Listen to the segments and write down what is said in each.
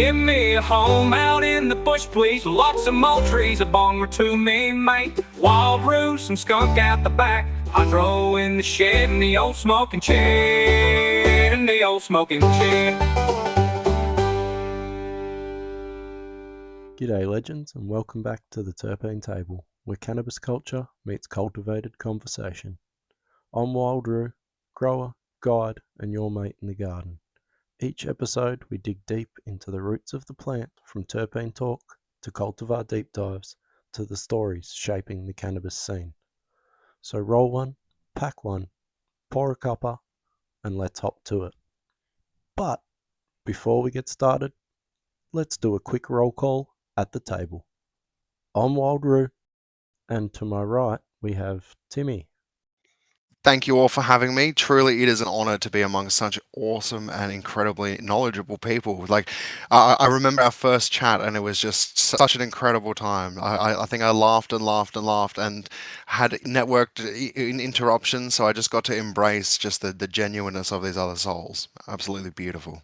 Give me a home out in the bush, please. Lots of more trees, a bong or two, me, mate. Wild roost, some skunk out the back. Hydro in the shed, and the old smoking chair, and the old smoking chair. G'day legends, and welcome back to the Terpene Table, where cannabis culture meets cultivated conversation. I'm Wild Roo, grower, guide, and your mate in the garden. Each episode we dig deep into the roots of the plant, from terpene talk to cultivar deep dives to the stories shaping the cannabis scene. So roll one, pack one, pour a cuppa, and let's hop to it. But before we get started, let's do a quick roll call at the table. I'm Wild Roo, and to my right we have Timmy. Thank you all for having me. Truly, it is an honor to be among such awesome and incredibly knowledgeable people. I remember our first chat, and it was just such an incredible time. I think I laughed and laughed and laughed, and had networked interruptions. So I just got to embrace just the genuineness of these other souls. Absolutely beautiful.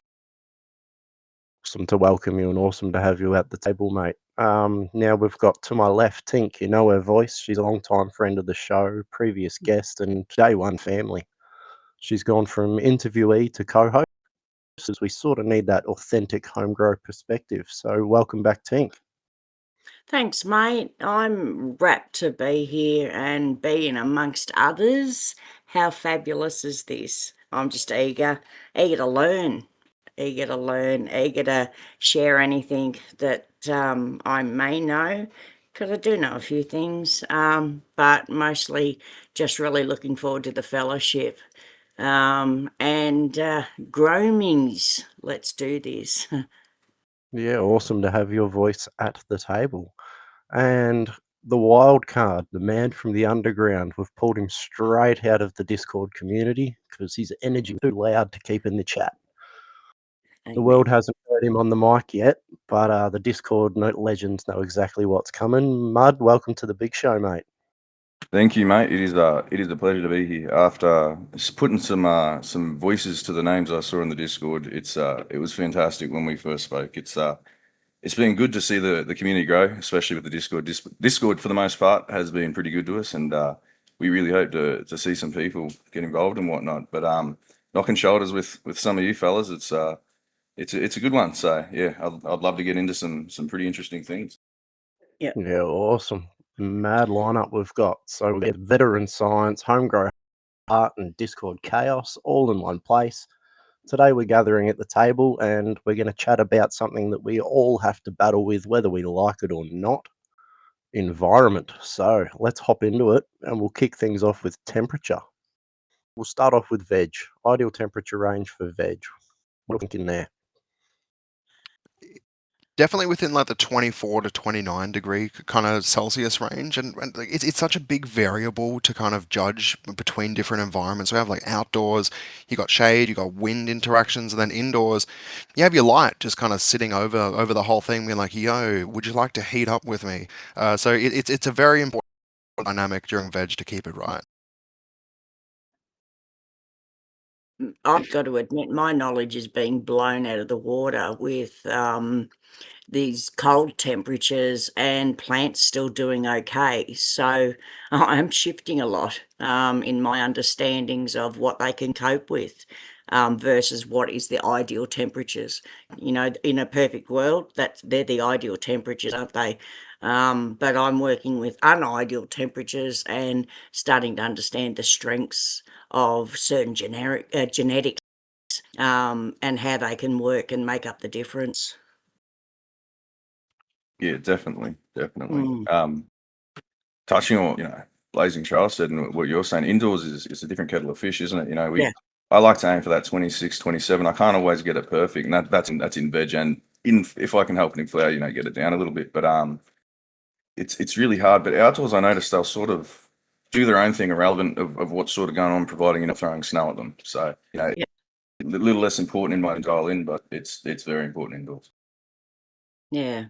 Awesome to welcome you and awesome to have you at the table, mate. Now we've got to my left Tink. You know her voice. She's a long-time friend of the show, previous guest, and day one family. She's gone from interviewee to co-host, as we sort of need that authentic home-grow perspective. So welcome back, Tink. Thanks, mate. I'm rapt to be here and being amongst others. How fabulous is this? I'm just eager to learn, eager to share anything that I may know, because I do know a few things, but mostly just really looking forward to the fellowship. And groomings. Let's do this. Yeah, awesome to have your voice at the table. And the wild card, the man from the underground, we've pulled him straight out of the Discord community because his energy is too loud to keep in the chat. The world hasn't heard him on the mic yet, but the Discord legends know exactly what's coming. Mud, welcome to the big show, mate. Thank you, mate. It is a pleasure to be here. After putting some voices to the names I saw in the Discord, it was fantastic when we first spoke. It's been good to see the community grow, especially with the Discord. Discord, for the most part, has been pretty good to us, and we really hope to see some people get involved and whatnot. But knocking shoulders with some of you fellas, it's a good one. So yeah, I'd love to get into some pretty interesting things. Yeah, awesome. Mad lineup we've got. So we get veteran science, homegrown art, and Discord chaos all in one place. Today we're gathering at the table and we're going to chat about something that we all have to battle with, whether we like it or not: environment. So let's hop into it, and we'll kick things off with temperature. We'll start off with veg. Ideal temperature range for veg. What are we thinking there? Definitely within like the 24 to 29 degree kind of Celsius range, and like, it's such a big variable to kind of judge between different environments. We have like outdoors, you got shade, you got wind interactions, and then indoors, you have your light just kind of sitting over the whole thing, being like, "Yo, would you like to heat up with me?" So it's a very important dynamic during veg to keep it right. I've got to admit, my knowledge is being blown out of the water with these cold temperatures and plants still doing okay. So I'm shifting a lot in my understandings of what they can cope with versus what is the ideal temperatures. You know, in a perfect world, they're the ideal temperatures, aren't they? But I'm working with unideal temperatures and starting to understand the strengths of certain genetics and how they can work and make up the difference. Yeah, definitely. Touching on Blazing Charles said, and what you're saying, indoors is a different kettle of fish, isn't it? Yeah. I like to aim for that 26, 27. I can't always get it perfect, and that's in veg, and if I can help it in flower, get it down a little bit. But it's really hard. But outdoors, I noticed they'll sort of do their own thing, irrelevant of what's sort of going on, providing you're not throwing snow at them. So Yeah. a little less important in my dial in, but it's very important indoors. Yeah.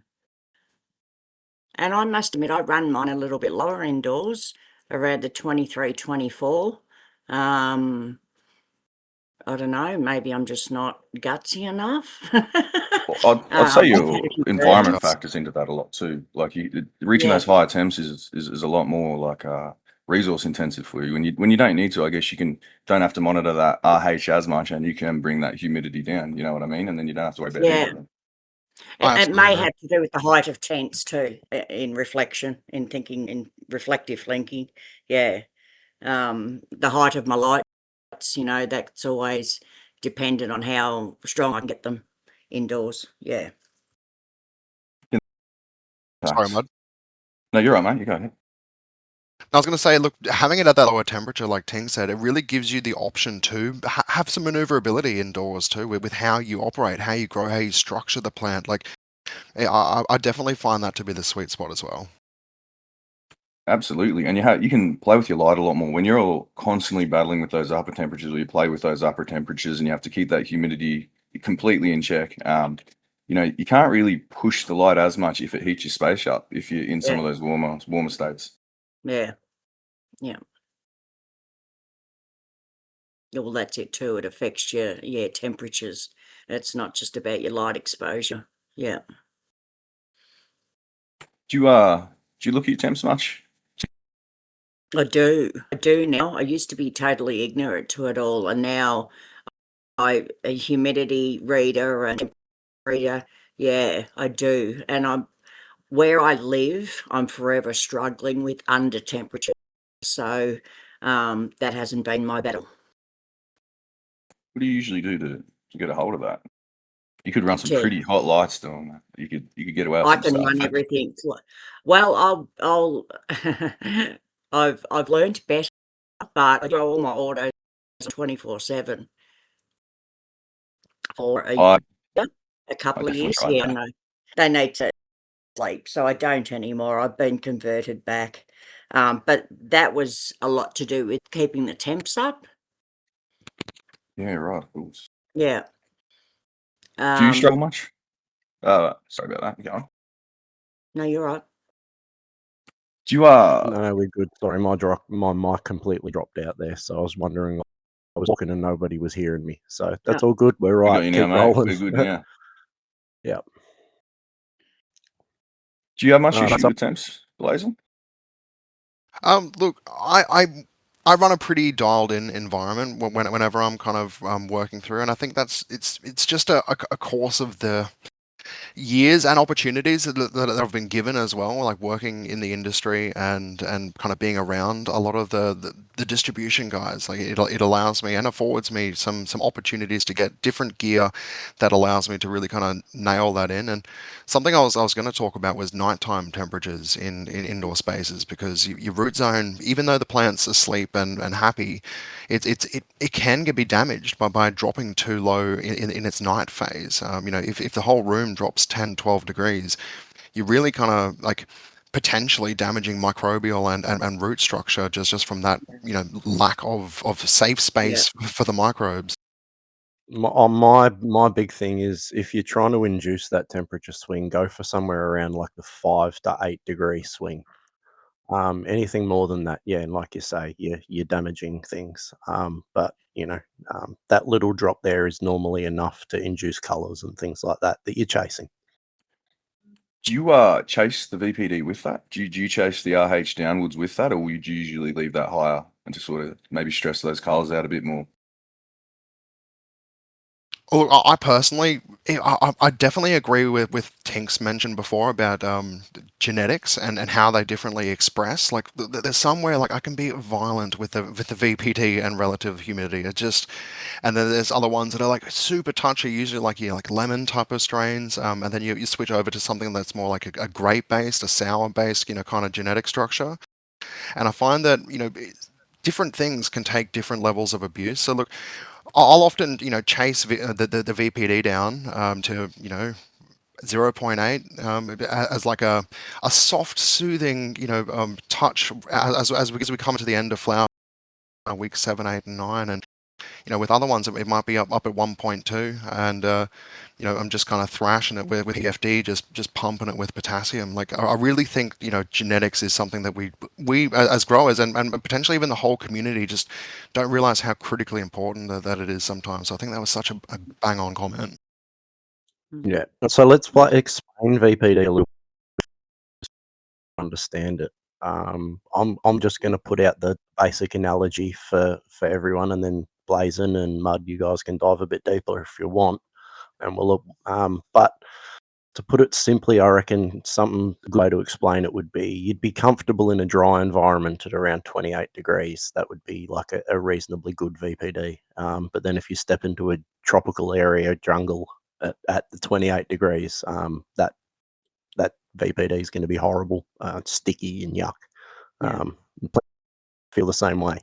And I must admit, I run mine a little bit lower indoors, around the 23, 24. I don't know, maybe I'm just not gutsy enough. I'd say I've had your a few environment burns. factors into that a lot too. Like reaching Yeah, those higher temps is a lot more like resource intensive for you. When you don't need to, I guess don't have to monitor that RH as much, and you can bring that humidity down. You know what I mean? And then you don't have to worry about heat yeah. gathering. I It absolutely may agree. have to do with the height of tents too, in reflection, in reflective thinking. Yeah. The height of my lights, that's always dependent on how strong I can get them indoors. Yeah. Sorry, Facts. Mud. No, you're right, mate. You go ahead. I was going to say, look, having it at that lower temperature, like Ting said, it really gives you the option to have some maneuverability indoors too, with how you operate, how you grow, how you structure the plant. Like, I definitely find that to be the sweet spot as well. Absolutely, and you can play with your light a lot more when you're all constantly battling with those upper temperatures, or you play with those upper temperatures, and you have to keep that humidity completely in check. You can't really push the light as much if it heats your space up if you're in some Yeah. of those warmer states. Yeah. Yeah. Yeah, well, that's it too. It affects your temperatures. It's not just about your light exposure. Yeah. Do you look at your temps much? I do. I do now. I used to be totally ignorant to it all, and now a humidity reader and reader. Yeah, I do. And where I live, I'm forever struggling with under temperature. So that hasn't been my battle. What do you usually do to get a hold of that? You could run some To pretty hot lights though. Man. You could get away with I some can run stuff. everything. Well, I'll I've learned better, but I do all my orders 24/7 for I a I couple of definitely years. tried Yeah, that. no, they need to sleep, so I don't anymore. I've been converted back, but that was a lot to do with keeping the temps up. Yeah, right. Of course. Yeah. Do you Um, struggle much? Sorry about that. Go on. no, you're right. Do you No, we're good. Sorry, my mic completely dropped out there, so I was wondering. I was talking and nobody was hearing me, so No. that's all good. We're we right. got you now, Keep mate. rolling. We're good now. Yeah. Do you have much That's issue up. with temps, Blazing? Look, I run a pretty dialed in environment whenever I'm kind of working through, and I think it's just a course of the years and opportunities that I've been given as well, like working in the industry and kind of being around a lot of the distribution guys. Like it allows me and affords me some opportunities to get different gear that allows me to really kind of nail that in. And something I was going to talk about was nighttime temperatures in indoor spaces, because your root zone, even though the plant's asleep and happy, it can be damaged by dropping too low in its night phase. If the whole room drops 10, 12 degrees, you're really kind of like potentially damaging microbial and root structure just from that, lack of safe Yeah. space for the microbes. My big thing is, if you're trying to induce that temperature swing, go for somewhere around like the 5 to 8 degree swing. Anything more than that, yeah, and like you say, you're damaging things. But that little drop there is normally enough to induce colours and things like that you're chasing. Do you chase the VPD with that? Do you chase the RH downwards with that, or would you usually leave that higher and to sort of maybe stress those colours out a bit more? Look, I personally, I definitely agree with Tink's mentioned before about genetics and how they differently express. Like there's somewhere like I can be violent with the VPD and relative humidity. And then there's other ones that are like super touchy, usually like like lemon type of strains. And then you switch over to something that's more like a grape based, a sour based, kind of genetic structure. And I find that different things can take different levels of abuse. So look, I'll often, chase the VPD down to, 0.8 as like a soft, soothing, touch as we come to the end of flower week 7, 8, and 9, and with other ones it might be up at 1.2, and I'm just kind of thrashing it with EFD, just pumping it with potassium. Like I really think genetics is something that we as growers and potentially even the whole community just don't realize how critically important that it is sometimes. So I think that was such a bang on comment. Yeah. So let's explain VPD a little bit to understand it. I'm just going to put out the basic analogy for everyone, and then Blazon and Mud, you guys can dive a bit deeper if you want. And but to put it simply, I reckon a good way to explain it would be you'd be comfortable in a dry environment at around 28 degrees. That would be like a reasonably good VPD. But then if you step into a tropical area, jungle at the 28 degrees, that VPD is going to be horrible, sticky and yuck. Yeah. Feel the same way.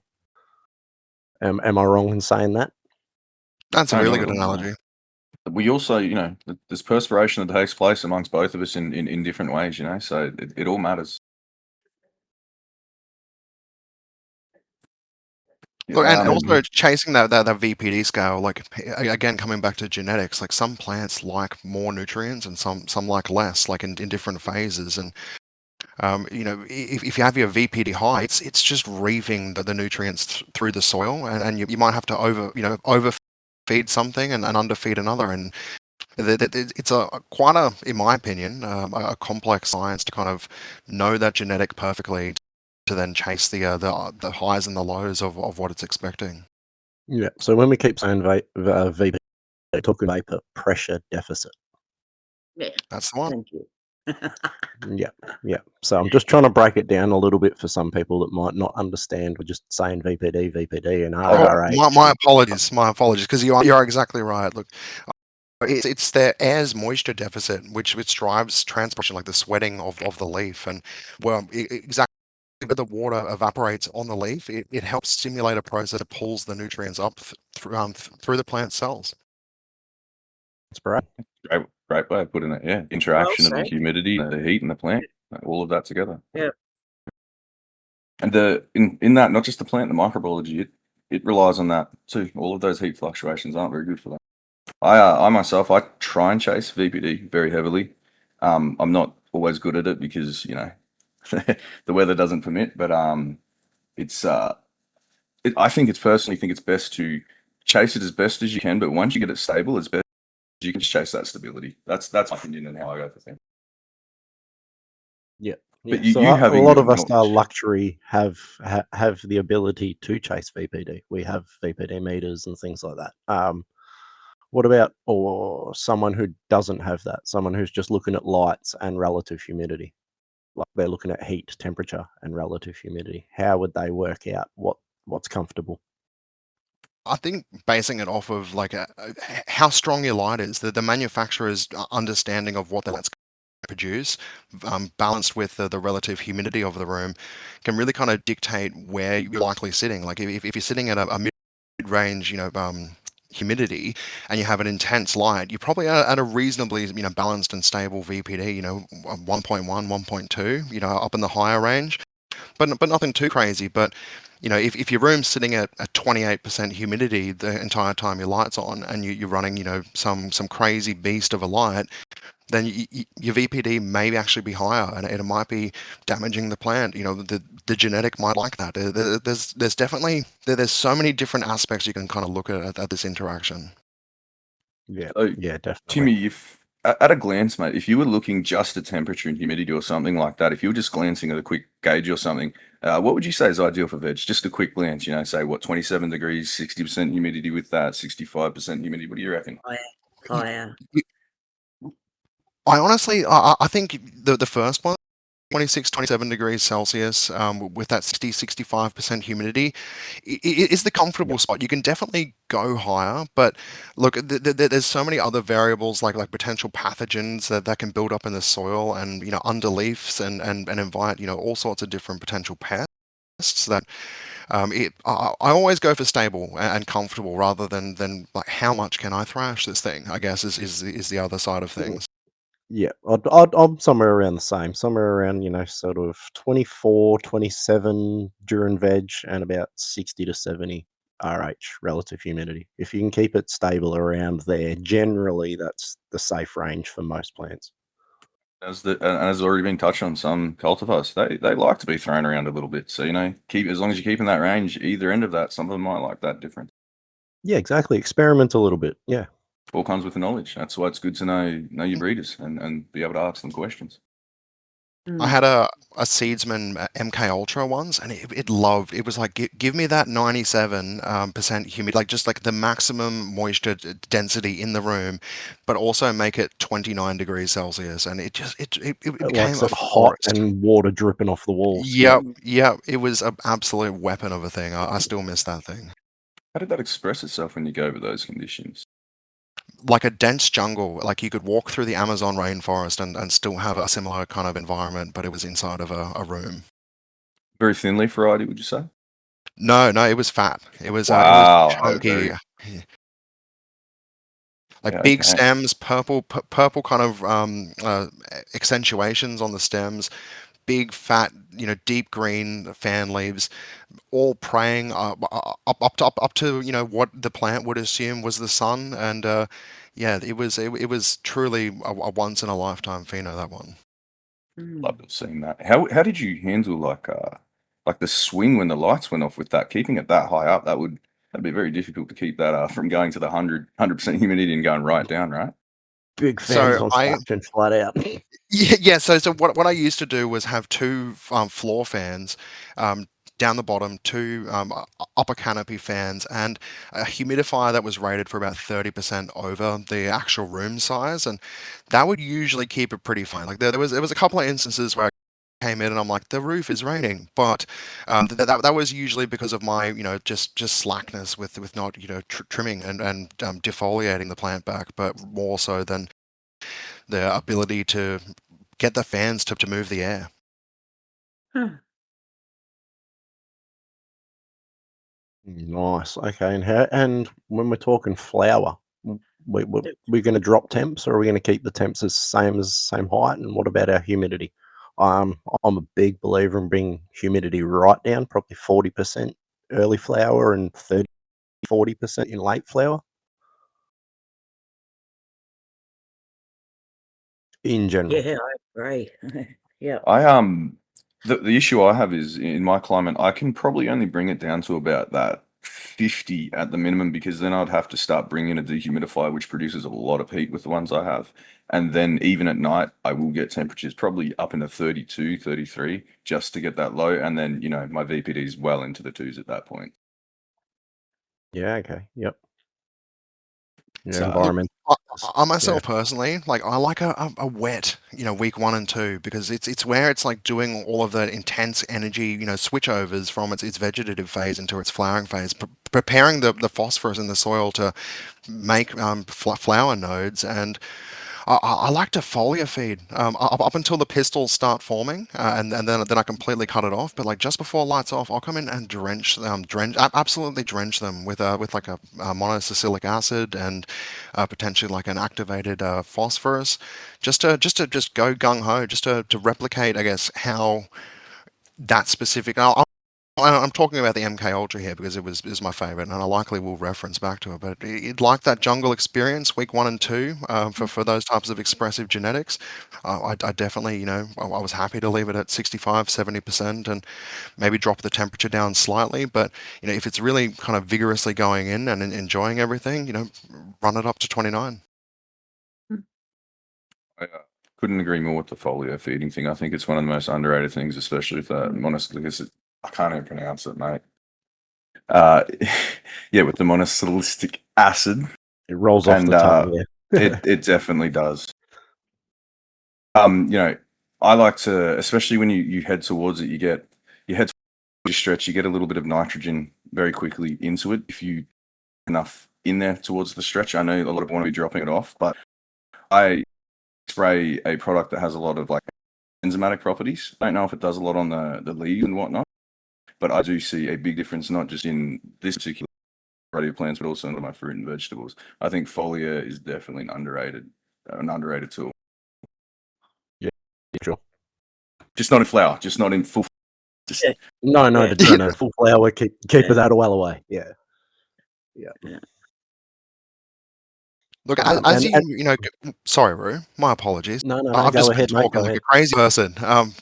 Am I wrong in saying that? That's a No, really not good at all, no. analogy. We also, there's perspiration that takes place amongst both of us in different ways, so it all matters. Look, and also chasing that VPD scale, like again, coming back to genetics, like some plants like more nutrients and some like less, like in different phases. And if you have your VPD high, it's just reaving the nutrients through the soil, and you might have to overfeed something and underfeed another, and it's quite a, in my opinion, a complex science to kind of know that genetic perfectly to then chase the highs and the lows of what it's expecting. Yeah. So when we keep saying VPD, we're talking vapor pressure deficit. Yeah. That's the one. Thank you. Yeah. So I'm just trying to break it down a little bit for some people that might not understand. We're just saying VPD, and RRH. My apologies, because you're exactly right. Look, it's the air's moisture deficit which drives transpiration, like the sweating of the leaf, and exactly. But the water evaporates on the leaf. It helps stimulate a process that pulls the nutrients up through the plant cells. That's right. Great way of putting it. Yeah, interaction of the said. humidity, the heat, and the plant, all of that together. Yeah. And in that, not just the plant, the microbiology, it relies on that too. All of those heat fluctuations aren't very good for that. I myself, I try and chase VPD very heavily. I'm not always good at it because the weather doesn't permit, but it's I think it's best to chase it as best as you can. But once you get it stable, it's best you can just chase that stability. That's my opinion and how I go for things. Yeah. But So you a having lot your of us are knowledge. luxury have the ability to chase VPD. We have VPD meters and things like that. What about someone who doesn't have that? Someone who's just looking at lights and relative humidity, like they're looking at heat, temperature, and relative humidity. How would they work out what's comfortable? I think basing it off of like how strong your light is, the manufacturer's understanding of what the light's produce, balanced with the relative humidity of the room, can really kind of dictate where you're likely sitting. Like if you're sitting at a mid-range, humidity, and you have an intense light, you're probably at a reasonably, balanced and stable VPD, 1.1, 1.2, up in the higher range, but nothing too crazy. But if your room's sitting at 28% humidity the entire time your light's on, and you're running, some crazy beast of a light, then your VPD may actually be higher, and it might be damaging the plant. The genetic might like that. There's definitely there's so many different aspects you can kind of look at this interaction. Yeah. So, Yeah, definitely. Timmy, if at a glance, mate, if you were looking just at temperature and humidity or something like that, if you were just glancing at a quick gauge or something, what would you say is ideal for veg? Just a quick glance, say what 27 degrees, 60% humidity with that, 65% humidity. What do you reckon? Higher. I honestly, I think the first one, 26, 27 degrees Celsius, with that 65% humidity, is the comfortable spot. You can definitely go higher, but look, there's so many other variables like potential pathogens that can build up in the soil, and underleafs, and invite all sorts of different potential pests that. I always go for stable and comfortable rather than like how much can I thrash this thing, I guess is the other side of things. Yeah, I'm somewhere around the same, somewhere around, sort of 24, 27 during veg, and about 60 to 70 RH, relative humidity. If you can keep it stable around there, generally that's the safe range for most plants. As already been touched on, some cultivars, they like to be thrown around a little bit. So, keep as long as you keep in that range, either end of that, some of them might like that difference. Yeah, exactly. Experiment a little bit. Yeah. all comes with the knowledge. That's why it's good to know your breeders and be able to ask them questions. I had a Seedsman MK Ultra once, and it was like, give me that 97% humid, like just like the maximum moisture density in the room, but also make it 29 degrees Celsius, and it It became likes a it hot forest. and water dripping off the walls. Yep, yep, it was an absolute weapon of a thing. I still miss that thing. How did that express itself when you go over those conditions? Like a dense jungle, like you could walk through the Amazon rainforest and still have a similar kind of environment, but it was inside of a room. Very thin leaf variety, would you say? No, it was fat. It was Wow, chunky, like yeah, big okay. stems, purple kind of accentuations on the stems, big fat, deep green fan leaves, all praying up to what the plant would assume was the sun, and yeah, it was truly a once in a lifetime pheno, that one. Love to have seen that. How did you handle like the swing when the lights went off with that? Keeping it that high up, that'd be very difficult to keep that from going to the 100% humidity and going right down, right? Big fans So on I traction flat out. Yeah. So what I used to do was have two floor fans down the bottom, two upper canopy fans, and a humidifier that was rated for about 30% over the actual room size, and that would usually keep it pretty fine. Like there was a couple of instances where I came in and I'm like, the roof is raining, but that was usually because of my just slackness with not trimming and defoliating the plant back, but more so than the ability to get the fans to move the air. Huh. Nice. Okay. And when we're talking flower, we're going to drop temps, or are we going to keep the temps as same height? And what about our humidity? I'm a big believer in bringing humidity right down, probably 40% early flower and 40% in late flower. In general. Yeah, I agree. Yeah. The issue I have is in my climate, I can probably only bring it down to about that 50 at the minimum, because then I'd have to start bringing a dehumidifier, which produces a lot of heat with the ones I have. And then even at night, I will get temperatures probably up into 32, 33, just to get that low. And then, my VPD is well into the twos at that point. Yeah. Okay. Yep. So, Environment. I myself personally, like, I like a wet, week 1 and 2, because it's where it's like doing all of the intense energy, switchovers from its vegetative phase into its flowering phase, preparing the phosphorus in the soil to make flower nodes. And I like to foliar feed up until the pistils start forming, and then I completely cut it off. But like just before lights off, I'll come in and absolutely drench them with like a monosaccharic acid and potentially like an activated phosphorus, just to go gung ho, just to replicate, I guess, how that specific. I'm talking about the MK Ultra here because it was my favorite, and I likely will reference back to it. But it like that jungle experience, week 1 and 2, for those types of expressive genetics. I definitely, I was happy to leave it at 65, 70%, and maybe drop the temperature down slightly. But if it's really kind of vigorously going in and enjoying everything, run it up to 29. I couldn't agree more with the folio feeding thing. I think it's one of the most underrated things, especially with that monosaccharic. I can't even pronounce it, mate. Yeah, with the monosaccharic acid. It rolls off the tongue. Yeah. it definitely does. I like to, especially when you head towards it, you head towards your stretch, you get a little bit of nitrogen very quickly into it if you enough in there towards the stretch. I know a lot of people want to be dropping it off, but I spray a product that has a lot of like enzymatic properties. I don't know if it does a lot on the leaves and whatnot, but I do see a big difference, not just in this particular variety of plants, but also in my fruit and vegetables. I think foliar is definitely an underrated tool. Yeah, sure. Just not in flower, just not in full. Just No, full flower. Keep it that well away. Yeah. Look, as sorry, Roo, my apologies. No, I've go just ahead, been mate. talking Go like ahead. a crazy person.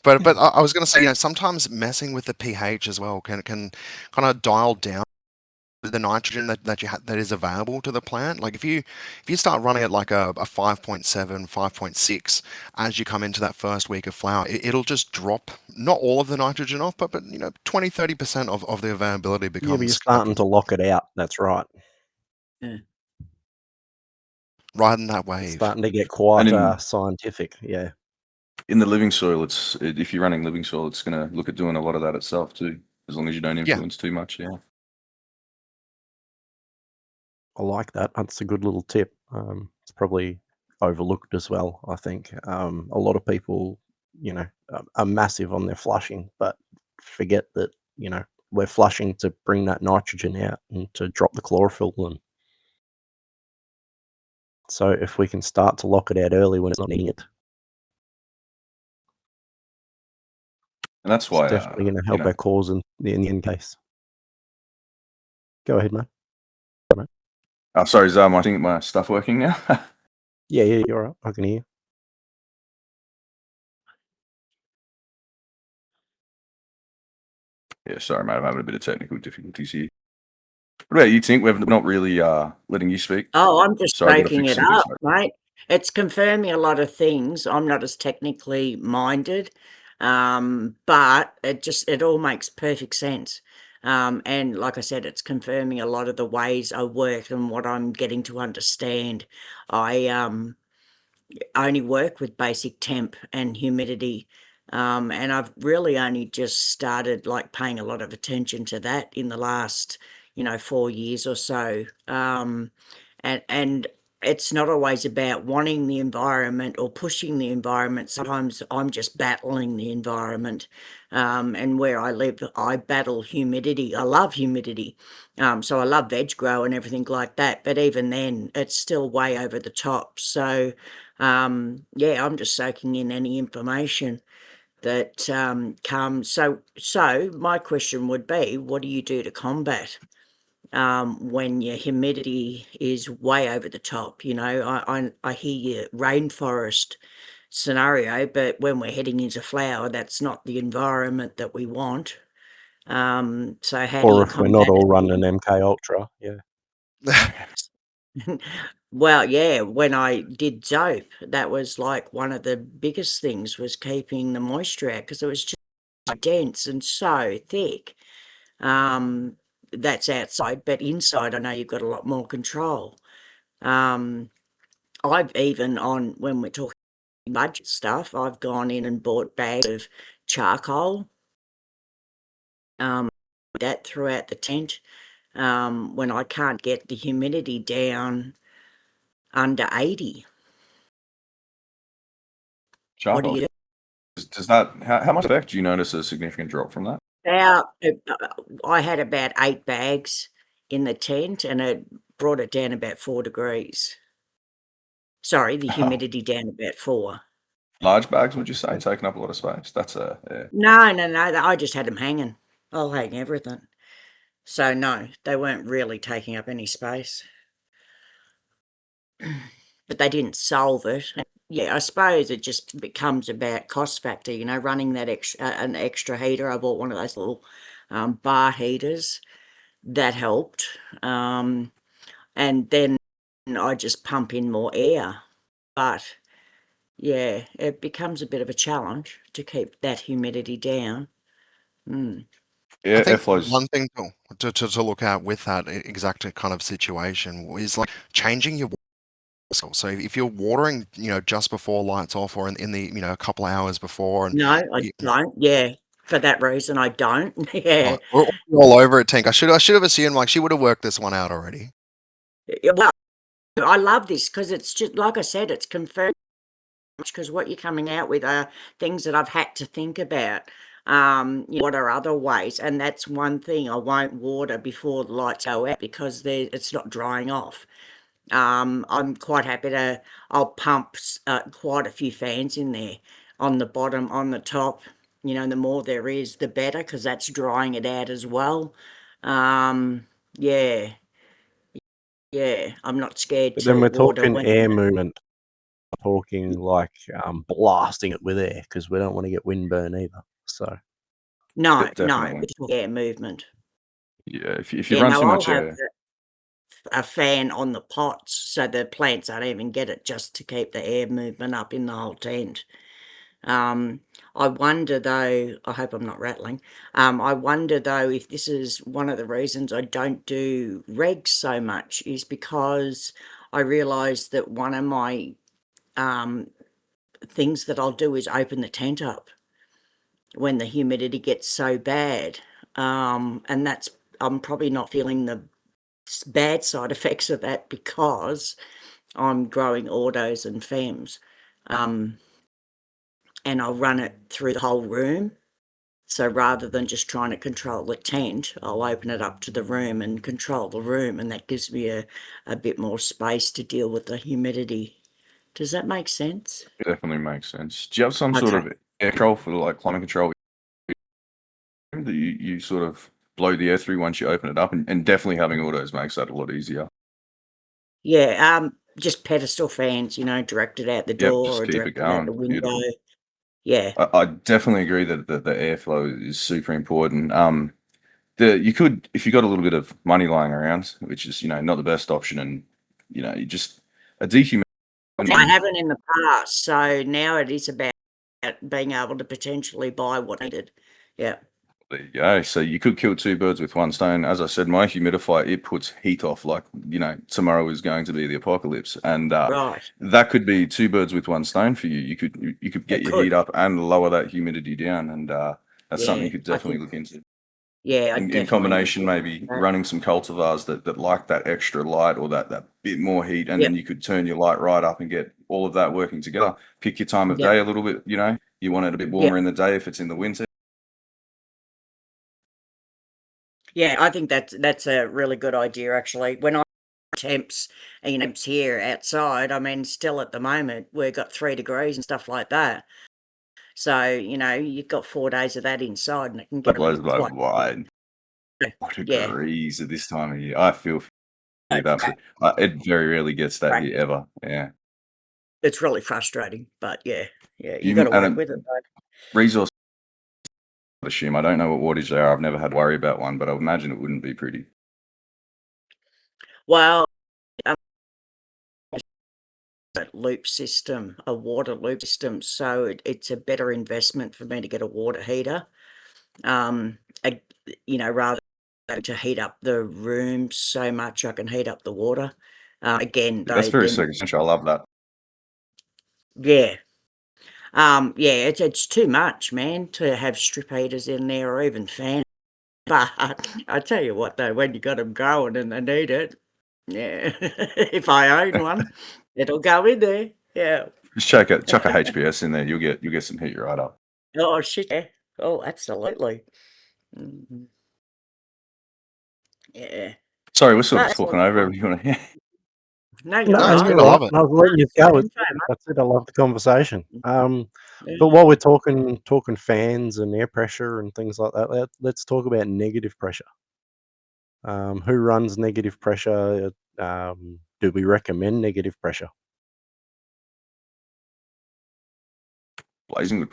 But I was going to say, sometimes messing with the pH as well can kind of dial down the nitrogen that is available to the plant. Like if you start running at like a 5.7, 5.6 as you come into that first week of flower, it'll just drop not all of the nitrogen off, but 20-30% of the availability Yeah, but becomes you're like starting to lock it out. That's right. Yeah. riding that It's wave. starting to get quite And scientific. Yeah. in the living soil, if you're running living soil, it's going to look at doing a lot of that itself too, as long as you don't Yeah. influence too much. Yeah. I like that. That's a good little tip. It's probably overlooked as well, I think. A lot of people, are massive on their flushing, but forget that, we're flushing to bring that nitrogen out and to drop the chlorophyll in. So if we can start to lock it out early when it's not needing it, And that's it's why, definitely going to help our cause in the end case. Go ahead, mate. I'm sorry, Zam, I think my stuff working now. Yeah, you're all right. I can hear you. Yeah, sorry, mate. I'm having a bit of technical difficulties here. What about you, Tink? We're not really letting you speak. Oh, I'm just Sorry, I got to soaking fix it some bits. up, mate. It's confirming a lot of things. I'm not as technically minded, but it all makes perfect sense. And like I said, it's confirming a lot of the ways I work and what I'm getting to understand. I only work with basic temp and humidity. And I've really only just started like paying a lot of attention to that in the last, 4 years or so. And it's not always about wanting the environment or pushing the environment. Sometimes I'm just battling the environment. And where I live, I battle humidity. I love humidity. So I love veg grow and everything like that. But even then, it's still way over the top. So, yeah, I'm just soaking in any information that comes. So my question would be, what do you do to combat when your humidity is way over the top? I hear your rainforest scenario, but when we're heading into flower, that's not the environment that we want. So how do Or you if we're not combat all it? running MK Ultra, yeah. Well, yeah, when I did dope, that was like one of the biggest things was keeping the moisture out because it was just so dense and so thick. Um, that's outside, but inside, I know you've got a lot more control. Um, I've even when we're talking budget stuff, I've gone in and bought bags of charcoal, that throughout the tent, when I can't get the humidity down under 80. What do Charcoal. you do? Does that, how much effect do you notice a significant drop from that? I had about 8 bags in the tent, and it brought it down about 4 degrees. Sorry, the humidity down about 4. Large bags, would you say, taking up a lot of space? That's yeah. No, I just had them hanging. I'll hang everything. So, no, they weren't really taking up any space. But they didn't solve it. Yeah, I suppose it just becomes about cost factor, running that an extra heater. I bought one of those little, bar heaters. That helped. And then I just pump in more air. But yeah, it becomes a bit of a challenge to keep that humidity down. Mm. I Yeah, think airflow's one thing to look at with that exact kind of situation is like changing your water cycle. So if you're watering, just before lights off or in the, a couple of hours before, and No, I don't. Yeah, for that reason, I don't. Yeah. we're all over it, Tank. I should have assumed like she would have worked this one out already. Well, I love this because it's just like I said, it's confirmed. Because what you're coming out with are things that I've had to think about. What are other ways? And that's one thing, I won't water before the lights go out because it's not drying off. I'm quite happy I'll pump quite a few fans in there on the bottom, on the top. The more there is, the better because that's drying it out as well. Yeah, yeah, I'm not scared But then to we're water talking when. air movement, talking like blasting it with air because we don't want to get windburn either. So No, definitely. air movement. Yeah, if you Yeah, run too no, I'll much have air, a fan on the pots so the plants don't even get it, just to keep the air movement up in the whole tent. I wonder though, I hope I'm not rattling. I wonder though if this is one of the reasons I don't do regs so much, is because I realised that one of my things that I'll do is open the tent up when the humidity gets so bad. And that's, I'm probably not feeling the bad side effects of that because I'm growing autos and fems. And I'll run it through the whole room. So rather than just trying to control the tent, I'll open it up to the room and control the room, and that gives me a bit more space to deal with the humidity. Does that make sense? it definitely makes sense. Do you have some sort Okay. of air control for like climate control that you sort of blow the air through once you open it up? And definitely having autos makes that a lot easier. Yeah, just pedestal fans, directed out the Yep, door just or keep it directed out the going. window. Beautiful. Yeah, I definitely agree that the airflow is super important. You could, if you got a little bit of money lying around, which is not the best option, and you just a dehumidifier. I haven't in the past, so now it is about being able to potentially buy what needed. Yeah, There you go. So you could kill two birds with one stone. As I said, my humidifier, it puts heat off like tomorrow is going to be the apocalypse, and right. that could be two birds with one stone for you. You could get It your heat could. up and lower that humidity down, and that's something Yeah, you could I definitely think. look into. Yeah, I In definitely would combination, look maybe at that. running some cultivars that like that extra light or that bit more heat, and Yep, then you could turn your light right up and get all of that working together. Pick your time of yep, day a little bit. You want it a bit yep. warmer in the day if it's in the winter. Yeah, I think that's a really good idea actually. When I temps, temps here outside, I mean, still at the moment we've got 3 degrees and stuff like that. So, you've got 4 days of that inside and it can That get a blows bit my quite mind. cold. Yeah, Degrees at this time of year. I feel for you it's that, but it very rarely gets that here frustrating. ever. Yeah. It's really frustrating, but yeah, you got You to and work with it though. resource, I assume. I don't know what wattage they are. I've never had to worry about one, but I imagine it wouldn't be pretty. Well, um, a loop system, a water loop system, so it's a better investment for me to get a water heater. Um, a, rather than to heat up the room so much, I can heat up the water. Again, That's though, very then essential. I love that. yeah, yeah, it's too much, man, to have strip heaters in there or even fans. But I tell you what, though, when you got them going and they need it, yeah, if I own one, it'll go in there. Yeah. Just chuck a HPS in there. You'll get some heat right up. Oh shit. Yeah. Oh, absolutely. Mhm. Yeah. Sorry, we're sort No, of that's all talking over fine. everyone here. No, No, you're No, it's right. good. I you're right. love it. I was letting you go. Thanks so much. That's it. I love the conversation. But Yeah. while we're talking fans and air pressure and things like that, let's talk about negative pressure. Who runs negative pressure? Do we recommend negative pressure? Blazing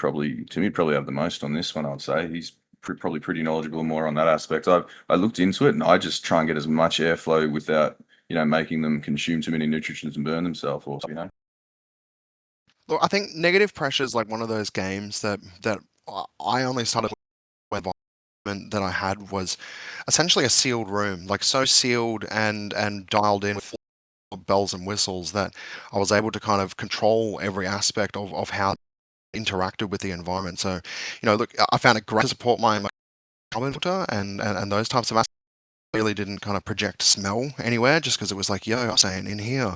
Timmy would probably have the most on this one. I'd say he's probably pretty knowledgeable more on that aspect. I looked into it, and I just try and get as much airflow without making them consume too many nutrients and burn themselves. Or. Look, I think negative pressure is like one of those games that I only started with environment that I had was essentially a sealed room, like so sealed and dialed in with bells and whistles that I was able to kind of control every aspect of how it interacted with the environment. So, look, I found it great to support my carbon filter and those types of aspects. Really didn't kind of project smell anywhere just because it was like, yo, I'm saying in here.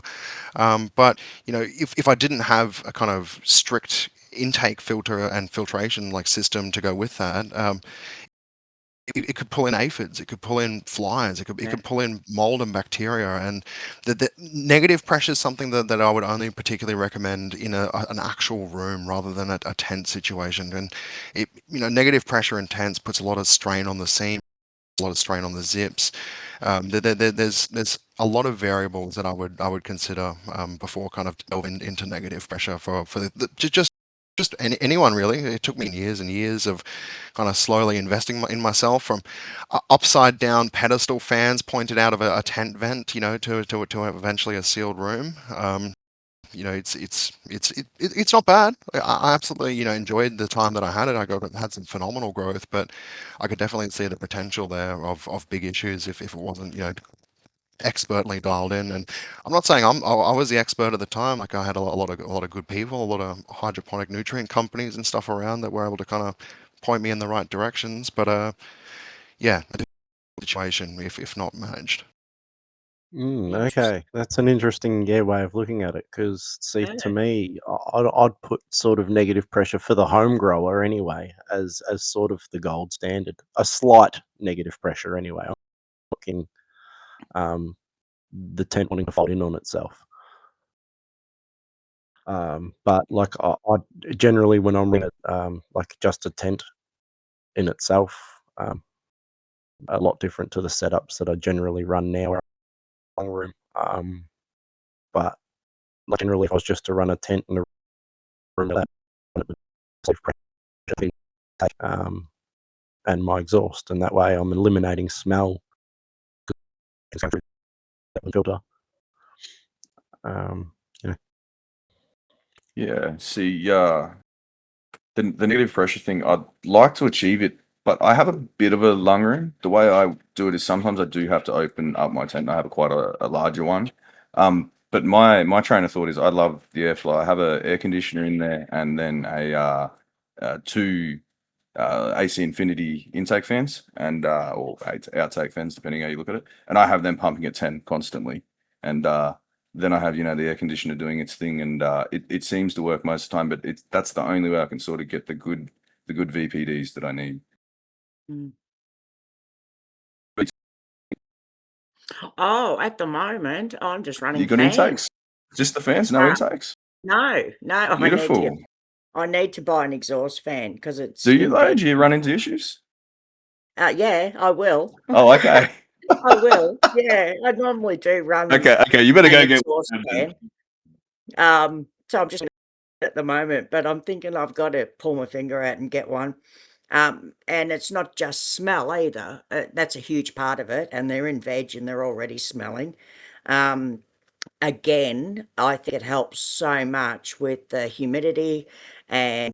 But if I didn't have a kind of strict intake filter and filtration like system to go with that, it could pull in aphids, it could pull in flies, it Yeah. could pull in mold and bacteria. And the negative pressure is something that I would only particularly recommend in an actual room rather than a tent situation. And negative pressure in tents puts a lot of strain on the seam, a lot of strain on the zips. There's a lot of variables that I would consider before kind of delving into negative pressure for just just anyone really. It took me years and years of kind of slowly investing in myself, from upside down pedestal fans pointed out of a tent vent, to eventually a sealed room. It's not bad. I absolutely enjoyed the time that I had it. Had some phenomenal growth, but I could definitely see the potential there of big issues if it wasn't expertly dialed in. And I'm not saying I was the expert at the time. Like, I had a lot of good people, a lot of hydroponic nutrient companies and stuff around that were able to kind of point me in the right directions. But yeah, a situation if not managed. Interesting. Okay, that's an interesting way of looking at it. Because see, to Yeah. me, I'd put sort of negative pressure for the home grower anyway as sort of the gold standard. A slight negative pressure anyway. I'm looking um, the tent wanting to fold in on itself. But like I generally, when I'm in it, like just a tent in itself, a lot different to the setups that I generally run now. Long room. But like generally, if I was just to run a tent in a room like that, it would save pressure, and my exhaust, and that way I'm eliminating smell. It's going through that filter. You know, Yeah. See, the negative pressure thing, I'd like to achieve it, but I have a bit of a lung room. The way I do it is sometimes I do have to open up my tent. I have quite a larger one. But my train of thought is I love the airflow. I have a air conditioner in there and then two AC Infinity intake fans and or outtake fans, depending how you look at it. And I have them pumping at 10 constantly. And then I have the air conditioner doing its thing, and it seems to work most of the time. But that's the only way I can sort of get the good VPDs that I need. Mm. But Oh, at the moment, I'm just you running got fans. intakes? Just the fans, no Uh, intakes. no, Beautiful. I need to buy an exhaust fan because it's Do you in though? veg. Do you run into issues? Yeah, I will. Oh, okay. I will. Yeah, I normally do run Okay. You better an go get exhaust one then. fan. So I'm just at the moment, but I'm thinking I've got to pull my finger out and get one. And it's not just smell either. That's a huge part of it. And they're in veg and they're already smelling. Um, Again, I think it helps so much with the humidity and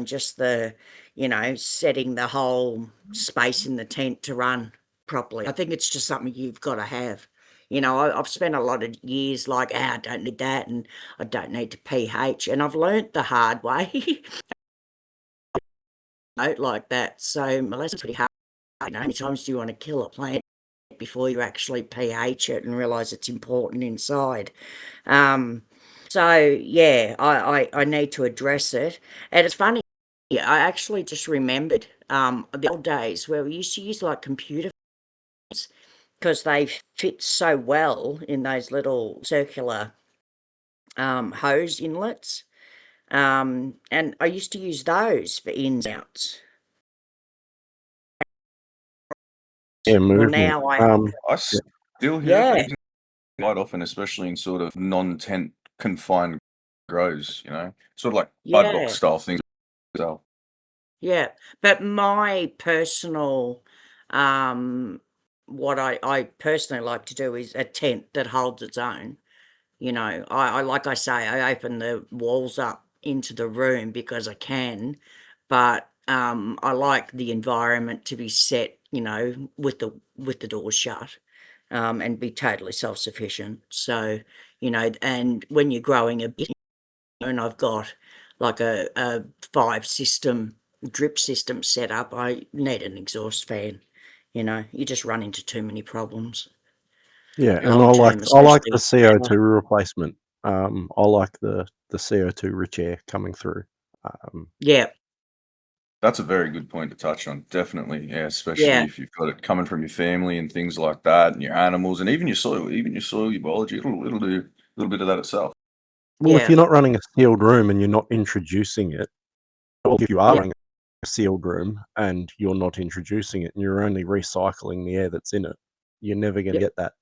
just setting the whole space in the tent to run properly. I think it's just something you've got to have. I've spent a lot of years like, I don't need that and I don't need to pH. And I've learnt the hard way out like that. So my lesson's pretty hard. How many times do you want to kill a plant before you actually pH it and realise it's important inside? So yeah, I need to address it. And it's funny, I actually just remembered the old days where we used to use like computer because they fit so well in those little circular hose inlets. And I used to use those for ins and outs. yeah, Well, movement. now I still hear yeah, things quite often, especially in sort of non-tent confined grows. Sort of like yeah. padlock style things. So, Yeah, but my personal, what I personally like to do is a tent that holds its own. I like I say, I open the walls up into the room because I can, but I like the environment to be set, with the doors shut, and be totally self-sufficient. So, and when you're growing a business, and I've got like a 5 system drip system set up, I need an exhaust fan. You just run into too many problems, Yeah, and long term I like the especially. CO2 replacement. I like the CO2 rich air coming through. Yeah, that's a very good point to touch on. Definitely, yeah, especially yeah, if you've got it coming from your family and things like that, and your animals, and even your soil, your biology. It'll do a little bit of that itself. Well, if yeah, you're not running a sealed room and you're not introducing it, or if you are yeah, running a sealed room and you're not introducing it and you're only recycling the air that's in it, you're never going to yeah, get that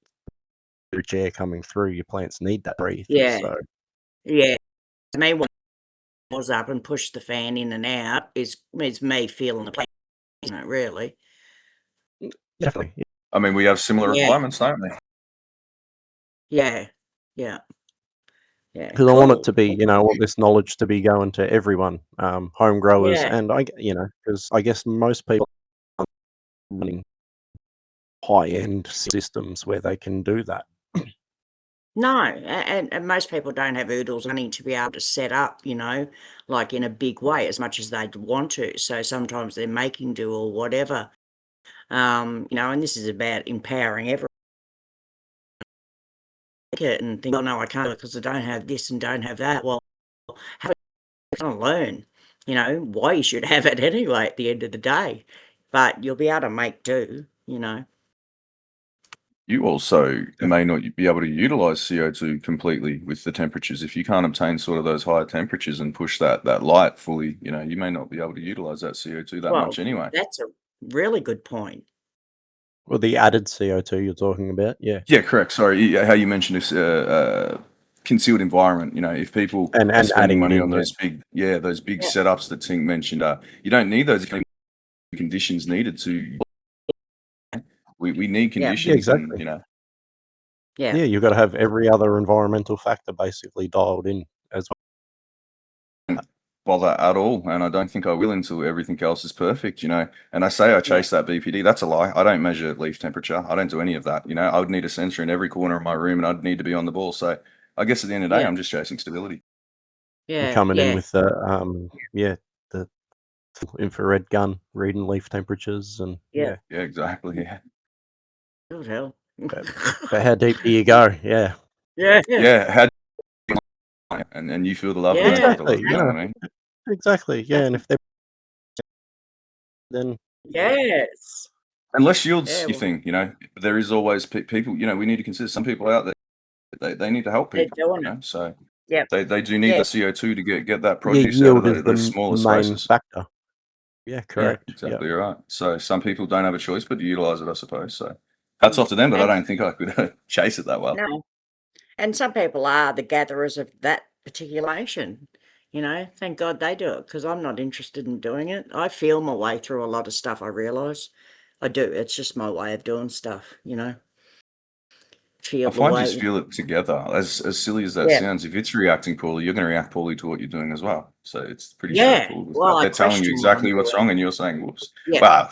rich air coming through. Your plants need that breathe. yeah, So yeah. I mean, doors up and push the fan in and out is me feeling the place, isn't it, really? Definitely. I mean, we have similar Yeah. requirements, don't we? Yeah. Yeah. Yeah. Because I want it to Cool. be, I want this knowledge to be going to everyone, home growers, Yeah. and because I guess most people are running high-end systems where they can do that. No, and most people don't have oodles of money to be able to set up, like in a big way as much as they'd want to. So sometimes they're making do or whatever. And this is about empowering everyone and think, oh no, I can't do it because I don't have this and don't have that. Well, have it to learn, why you should have it anyway at the end of the day. But you'll be able to make do. You also may not be able to utilize CO2 completely with the temperatures. If you can't obtain sort of those higher temperatures and push that light fully, you may not be able to utilize that CO2 that much Well, anyway. that's a really good point. Well, the added CO2 you're talking about, yeah. Yeah, correct. Sorry, how you mentioned this concealed environment. If people And are spending adding it money in, on yeah. those big Yeah. setups that Tink mentioned, you don't need those conditions needed to. We need Yeah. conditions, Yeah, exactly. and Yeah. Yeah, you've got to have every other environmental factor basically dialed in as well. bother at all, and I don't think I will until everything else is perfect. And I say I chase that BPD. That's a lie. I don't measure leaf temperature. I don't do any of that. I would need a sensor in every corner of my room, and I'd need to be on the ball. So I guess at the end of the day, Yeah. I'm just chasing stability. And Yeah. coming in Yeah. with the infrared gun, reading leaf temperatures, and Yeah. Yeah, exactly. Yeah. Good hell. But how deep do you go? Yeah. Yeah. Yeah. And you feel the love, and they feel the Exactly. love. You know what I mean? Exactly. Yeah, and if they're then Yes. Unless yields Yeah, your well, thing, there is always people. We need to consider some people out there. They need to help they're people. doing it. So Yep. they do need Yeah. the CO2 to get that yeah, produce out of yield is the those smaller main spaces. factor. Yeah, Yeah. correct. Yeah. Exactly right. So some people don't have a choice but to utilize it, I suppose. So hats off to them, but I And don't think I could chase it that well. no, and some people are the gatherers of that particulation. Thank God they do it because I'm not interested in doing it. I feel my way through a lot of stuff. I realise I do. It's just my way of doing stuff. Feel I the find way. just feel it together. As silly as that Yeah. sounds, if it's reacting poorly, you're going to react poorly to what you're doing as well. So it's pretty Yeah. straightforward with Well, that. I They're telling you question what I'm exactly what's doing. wrong, and you're saying, "Whoops." Yeah. Wow.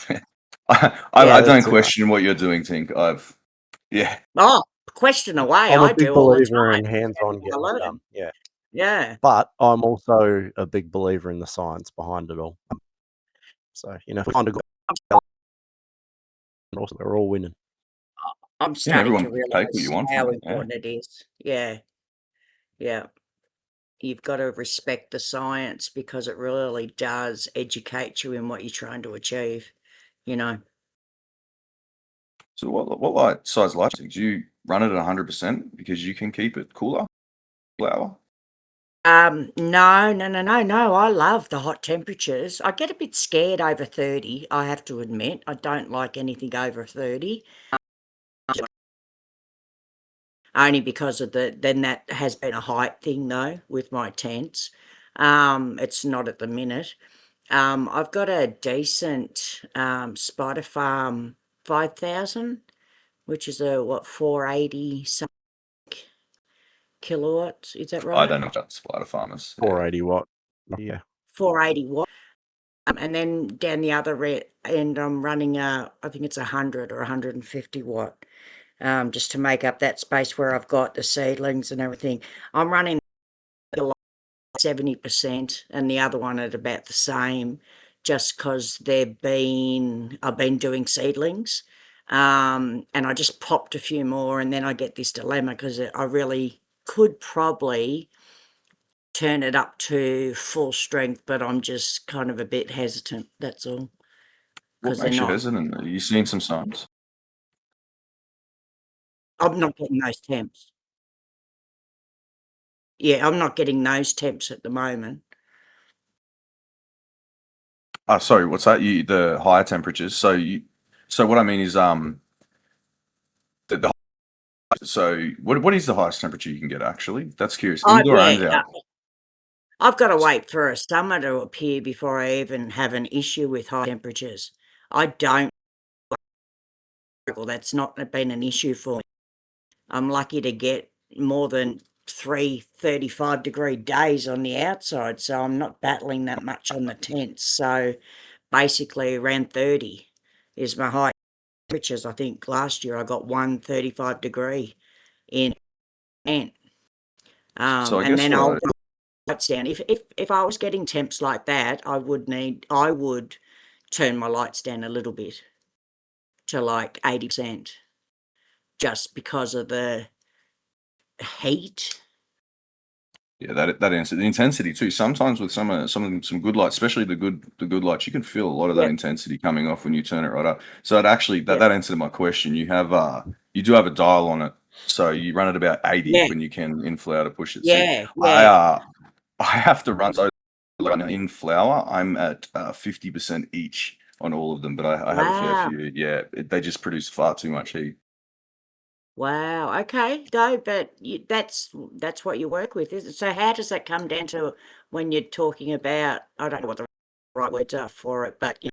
I Yeah, don't that's it. question what you're doing, Tink. Yeah. Oh, question away. I'm a I big do all the believer time. in hands-on I getting it learn. done. Yeah. Yeah. But I'm also a big believer in the science behind it all. So, if we find a good awesome, we're all winning. I'm Yeah, starting everyone to can take what you realise want how from it. Yeah. important it is. Yeah. Yeah. You've got to respect the science because it really does educate you in what you're trying to achieve, you know. So what light size light do you run it at 100% because you can keep it cooler? Flower? No. I love the hot temperatures. I get a bit scared over 30, I have to admit. I don't like anything over 30. Only because of then that has been a height thing though with my tents. It's not at the minute. I've got a decent Spider Farm 5000, which is a 480 something kilowatts. Is that I right? don't know about spider farmers. 480 watt. Yeah. 480 watt. And then down the other end, I'm running I think it's 100 or 150 watt, just to make up that space where I've got the seedlings and everything. I'm running 70% and the other one at about the same, just because I've been doing seedlings, and I just popped a few more, and then I get this dilemma because I really could probably turn it up to full strength, but I'm just kind of a bit hesitant. That's all. What 'Cause they're makes you not. hesitant? Are you seeing some signs? I'm not getting those temps. Yeah, I'm not getting those temps at the moment. Sorry, what's that? The higher temperatures. So what I mean is the so what is the highest temperature you can get actually? That's curious. Oh, Indoor yeah, and out. I've got to wait for a summer to appear before I even have an issue with high temperatures. I don't. Well, that's not been an issue for me. I'm lucky to get more than 35-degree days on the outside, so I'm not battling that much on the tents. So basically around 30 is my high temperatures. I think last year I got 135-degree in tent. So I And guess then what I'll I turn my lights down. If I was getting temps like that, I would turn my lights down a little bit to like 80%, just because of the heat. Yeah, that answer. The intensity too. Sometimes with some good lights, especially the good lights, you can feel a lot of that Yeah, intensity coming off when you turn it right up. So it actually yeah, that answered my question. You do have a dial on it, so you run at about 80 yeah, when you can in flower to push it. See, yeah, I yeah. I have to run so right now in flower. I'm at 50% each on all of them, but I have a fair Wow. few. Yeah, they just produce far too much heat. Wow. Okay. No, but that's what you work with, is it? So how does that come down to when you're talking about, I don't know what the right words are for it, but you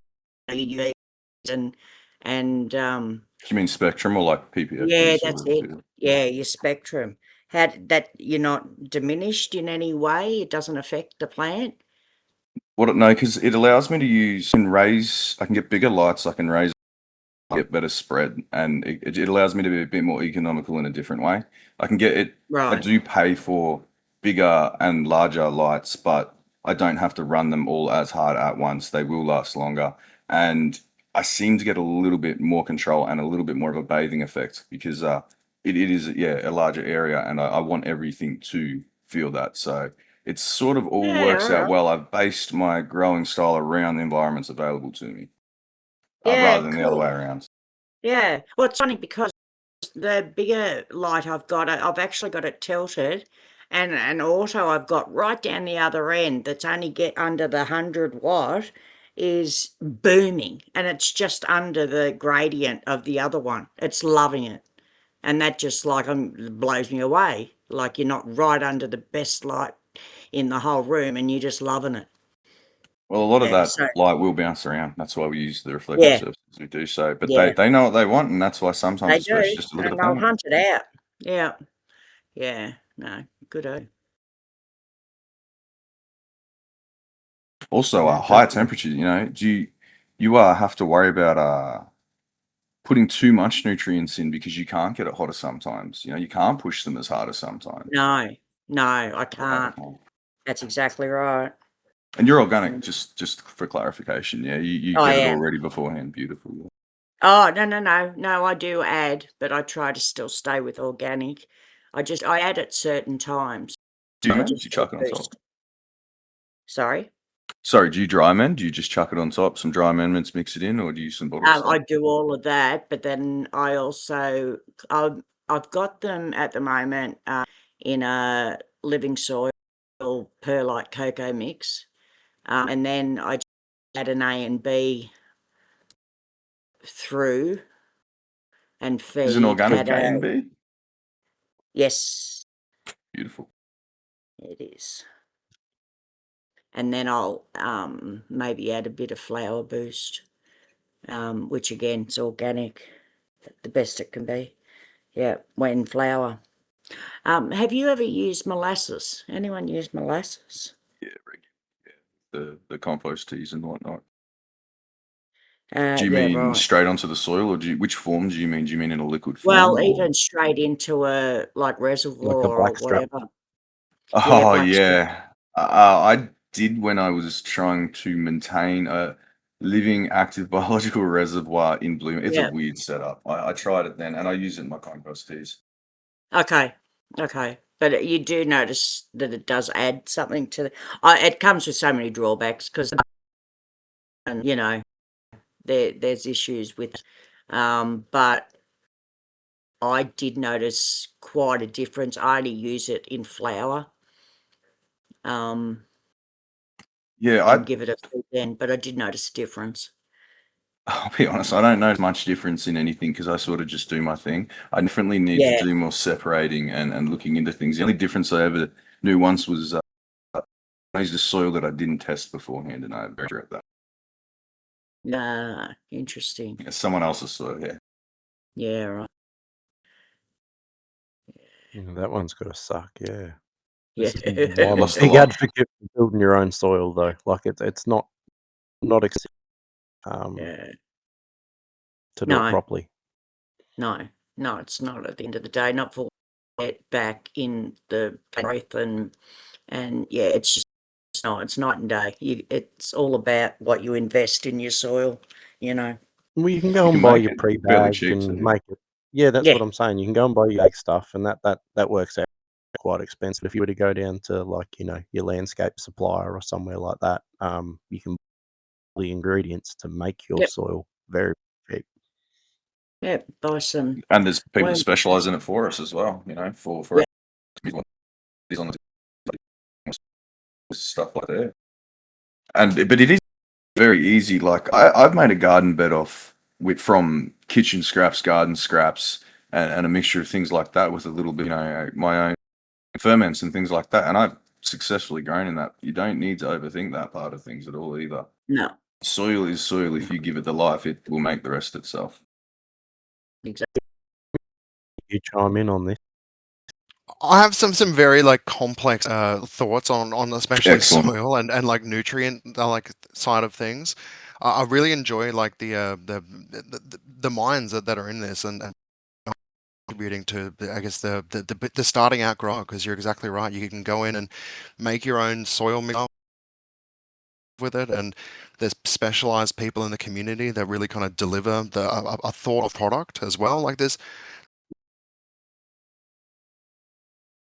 UVs and Do you mean spectrum or like PPFD yeah, sort that's of it. deal? Yeah, your spectrum. How that you're not diminished in any way? It doesn't affect the plant? What? No, because it allows me to I can get bigger lights, I can raise, get better spread, and it allows me to be a bit more economical in a different way. I can get it. I Right. do pay for bigger and larger lights, but I don't have to run them all as hard at once. They will last longer, and I seem to get a little bit more control and a little bit more of a bathing effect because it is, yeah, a larger area, and I want everything to feel that. So it sort of all Yeah, works all out right. well. I've based my growing style around the environments available to me, Yeah, rather than the other cool. way around. Yeah. Well, it's funny because the bigger light I've actually got it tilted, and auto I've got right down the other end that's only get under the 100 watt is booming, and it's just under the gradient of the other one. It's loving it. And that just like blows me away. Like you're not right under the best light in the whole room and you're just loving it. Well, a lot of Yeah. that So light will bounce around. That's why we use the reflective yeah, surfaces we do so. But yeah, they know what they want, and that's why sometimes they it's best do. just to look at the And they'll plant. hunt it out. Yeah. Yeah. No, good. Also, Yeah, higher definitely. temperatures. You have to worry about putting too much nutrients in because you can't get it hotter sometimes. You can't push them as hard as sometimes. No, no, I Right. can't. That's exactly right. And you're organic, Mm. just for clarification. Yeah, you I get it am. already beforehand. Beautiful. Yeah. Oh, no, no, no. No, I do add, but I try to still stay with organic. I add at certain times, Do you man? Do just you for a chuck it on top? boost. Sorry? Sorry, do you dry man? Do you just chuck it on top, some dry amendments, mix it in, or do you use some bottled I stuff? do all of that, but then I also I've got them at the moment, in a living soil perlite cocoa mix, and then I just add an A and B through and Is an feed organic at A a and B? yes, Beautiful. it is. And then I'll, maybe add a bit of flower boost, which again is organic, the best it can be. Yeah, when flower. Have you ever used molasses? Anyone use molasses? Yeah, the compost teas and whatnot. Do you Yeah, mean right. straight onto the soil, or which form do you mean? Do you mean in a liquid form, Well, or? even straight into a like Like a reservoir or blackstrap. whatever. Yeah, Oh blackstrap. yeah, I did when I was trying to maintain a living, active biological reservoir in bloom. It's a Yeah. weird setup. I tried it then, and I use it in my compost teas. Okay. Okay. But you do notice that it does add something to the. It comes with so many drawbacks because, and there's issues with. But I did notice quite a difference. I only use it in flour, um, Yeah, and give it a feed then, but I did notice a difference. I'll be honest, I don't know much difference in anything because I sort of just do my thing. I definitely need to Yeah. do more separating and looking into things. The only difference I ever knew once was I used a soil that I didn't test beforehand, and I regret that. Nah, interesting. Yeah, someone else's soil, yeah. Yeah, right. That one's got to suck, yeah. Yeah. I'm a Lost a big lot. advocate for building your own soil, though. Like, it's not expensive Yeah. to do it No, properly. no, it's not at the end of the day, not for it back in the growth and yeah, it's just, no, it's night and day. It's all about what you invest in your soil, you know. Well, you can go You and can buy make your it fairly pre-bagged cheap, so and yeah. make it. Yeah, that's Yeah. what I'm saying. You can go and buy your egg stuff, and that works out quite expensive. If you were to go down to, like, your landscape supplier or somewhere like that, you can buy the ingredients to make your Yep. soil very cheap. Yeah, buy some And there's people that worm specialize in seeds. it for us as well, for Yeah. these on the stuff like that. But it is very easy. Like I've made a garden bed from kitchen scraps, garden scraps, and a mixture of things like that with a little bit, my own ferments and things like that. And I've successfully grown in that. You don't need to overthink that part of things at all either. No, Soil is soil. If you give it the life, it will make the rest itself. exactly. You chime in on this. I have some very like complex thoughts on especially Excellent. soil and like nutrient like side of things. I really enjoy like the minds that are in this and contributing to I guess the starting out grower, because you're exactly right. You can go in and make your own soil mix with it, and there's specialized people in the community that really kind of deliver a thought of product as well. Like this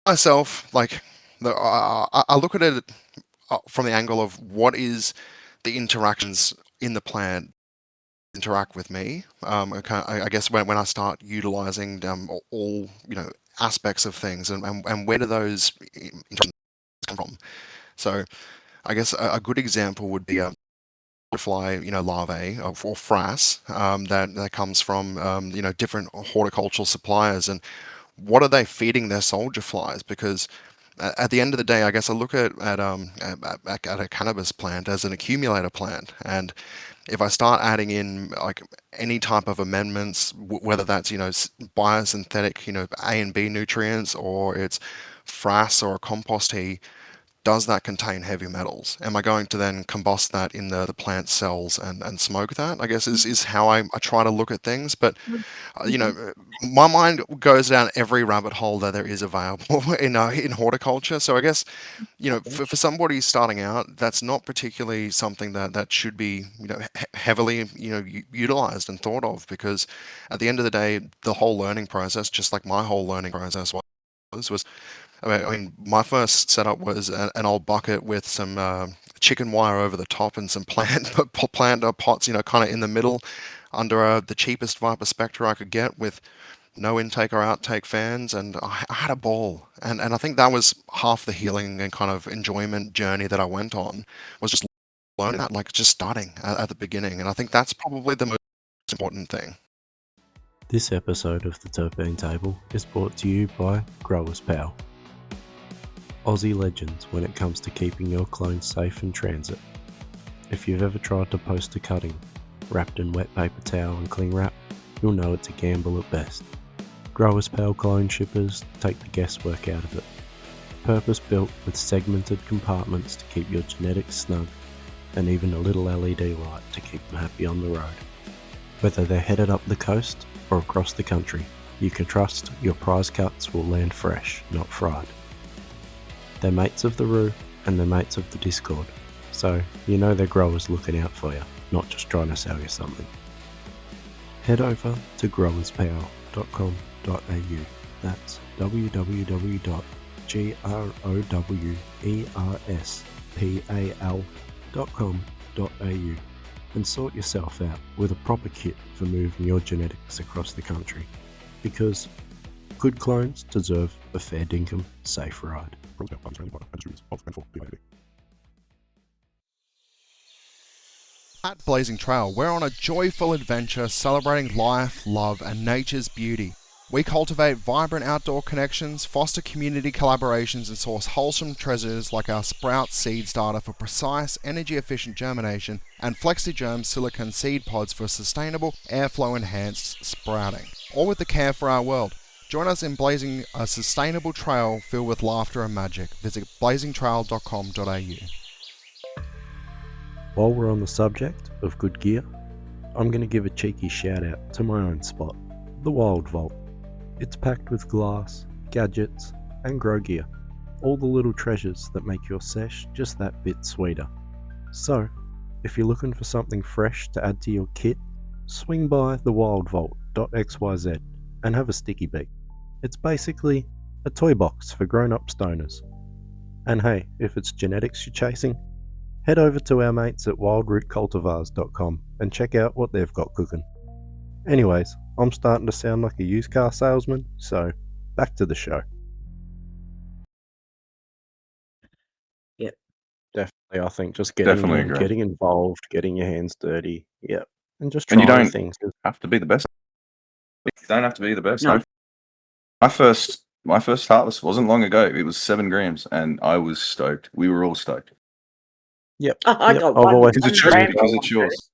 myself, like I look at it from the angle of what is the interactions in the plant interact with me. I guess when I start utilizing all aspects of things, and where do those interactions come from? So I guess a good example would be butterfly, larvae or frass that comes from different horticultural suppliers, and what are they feeding their soldier flies? Because at the end of the day, I guess I look at a cannabis plant as an accumulator plant, and if I start adding in like any type of amendments, whether that's biosynthetic, A and B nutrients, or it's frass or a compost tea, does that contain heavy metals? Am I going to then combust that in the plant cells and smoke that? I guess is how I try to look at things. But my mind goes down every rabbit hole that there is available in horticulture. So I guess for somebody starting out, that's not particularly something that should be heavily utilized and thought of, because at the end of the day, the whole learning process, just like my whole learning process was I mean, my first setup was an old bucket with some chicken wire over the top and some plant pots, kind of in the middle, under the cheapest Viper Spectra I could get, with no intake or outtake fans, and I had a ball. And I think that was half the healing and kind of enjoyment journey that I went on, was just learning that, like just starting at the beginning. And I think that's probably the most important thing. This episode of the Terpene Table is brought to you by Growers Pal. Aussie legends when it comes to keeping your clones safe in transit. If you've ever tried to post a cutting wrapped in wet paper towel and cling wrap, you'll know it's a gamble at best. Growers Pal clone shippers take the guesswork out of it. Purpose built with segmented compartments to keep your genetics snug, and even a little LED light to keep them happy on the road. Whether they're headed up the coast or across the country, you can trust your prize cuts will land fresh, not fried. They're mates of the Roo and they're mates of the Discord, so they're growers looking out for you, not just trying to sell you something. Head over to growerspower.com.au. That's www.growerspal.com.au and sort yourself out with a proper kit for moving your genetics across the country, because good clones deserve a fair dinkum safe ride. At Blazing Trail, we're on a joyful adventure celebrating life, love, and nature's beauty. We cultivate vibrant outdoor connections, foster community collaborations, and source wholesome treasures like our Sprout seed starter for precise, energy-efficient germination and FlexiGerm silicon seed pods for sustainable, airflow-enhanced sprouting. All with the care for our world. Join us in blazing a sustainable trail filled with laughter and magic. Visit blazingtrail.com.au. While we're on the subject of good gear, I'm going to give a cheeky shout out to my own spot, the Wild Vault. It's packed with glass, gadgets, and grow gear. All the little treasures that make your sesh just that bit sweeter. So, if you're looking for something fresh to add to your kit, swing by thewildvault.xyz and have a sticky beak. It's basically a toy box for grown-up stoners. And hey, if it's genetics you're chasing, head over to our mates at wildrootcultivars.com and check out what they've got cooking. Anyways, I'm starting to sound like a used car salesman, so back to the show. Yep. Definitely, I think just getting Definitely agree. getting involved, getting your hands dirty, yeah, and just And you trying don't things. have to be the best. You don't have to be the best. No. My first harvest wasn't long ago. It was 7 grams, and I was stoked. We were all stoked. Yep, I yep, got I've one. always Because it's one yours. gram Because on it's my yours. first.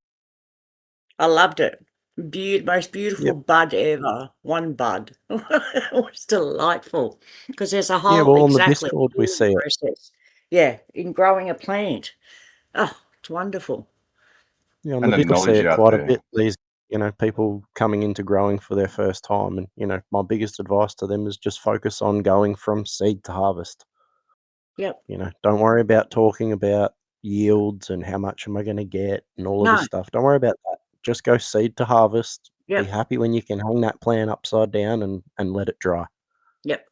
I loved it. Most beautiful Yep. bud ever. One bud. It was delightful because there's a Yeah, whole well, on the exactly Discord we see it. process. Yeah, in growing a plant. Oh, it's wonderful. Yeah, on And the the Discord we see knowledge it out quite a there. bit. These, people coming into growing for their first time, and my biggest advice to them is just focus on going from seed to harvest. Yep. Don't worry about talking about yields and how much am I going to get and all of No. this stuff. Don't worry about that. Just go seed to harvest. Be Yep. happy when you can hang that plant upside down and let it dry. Yep.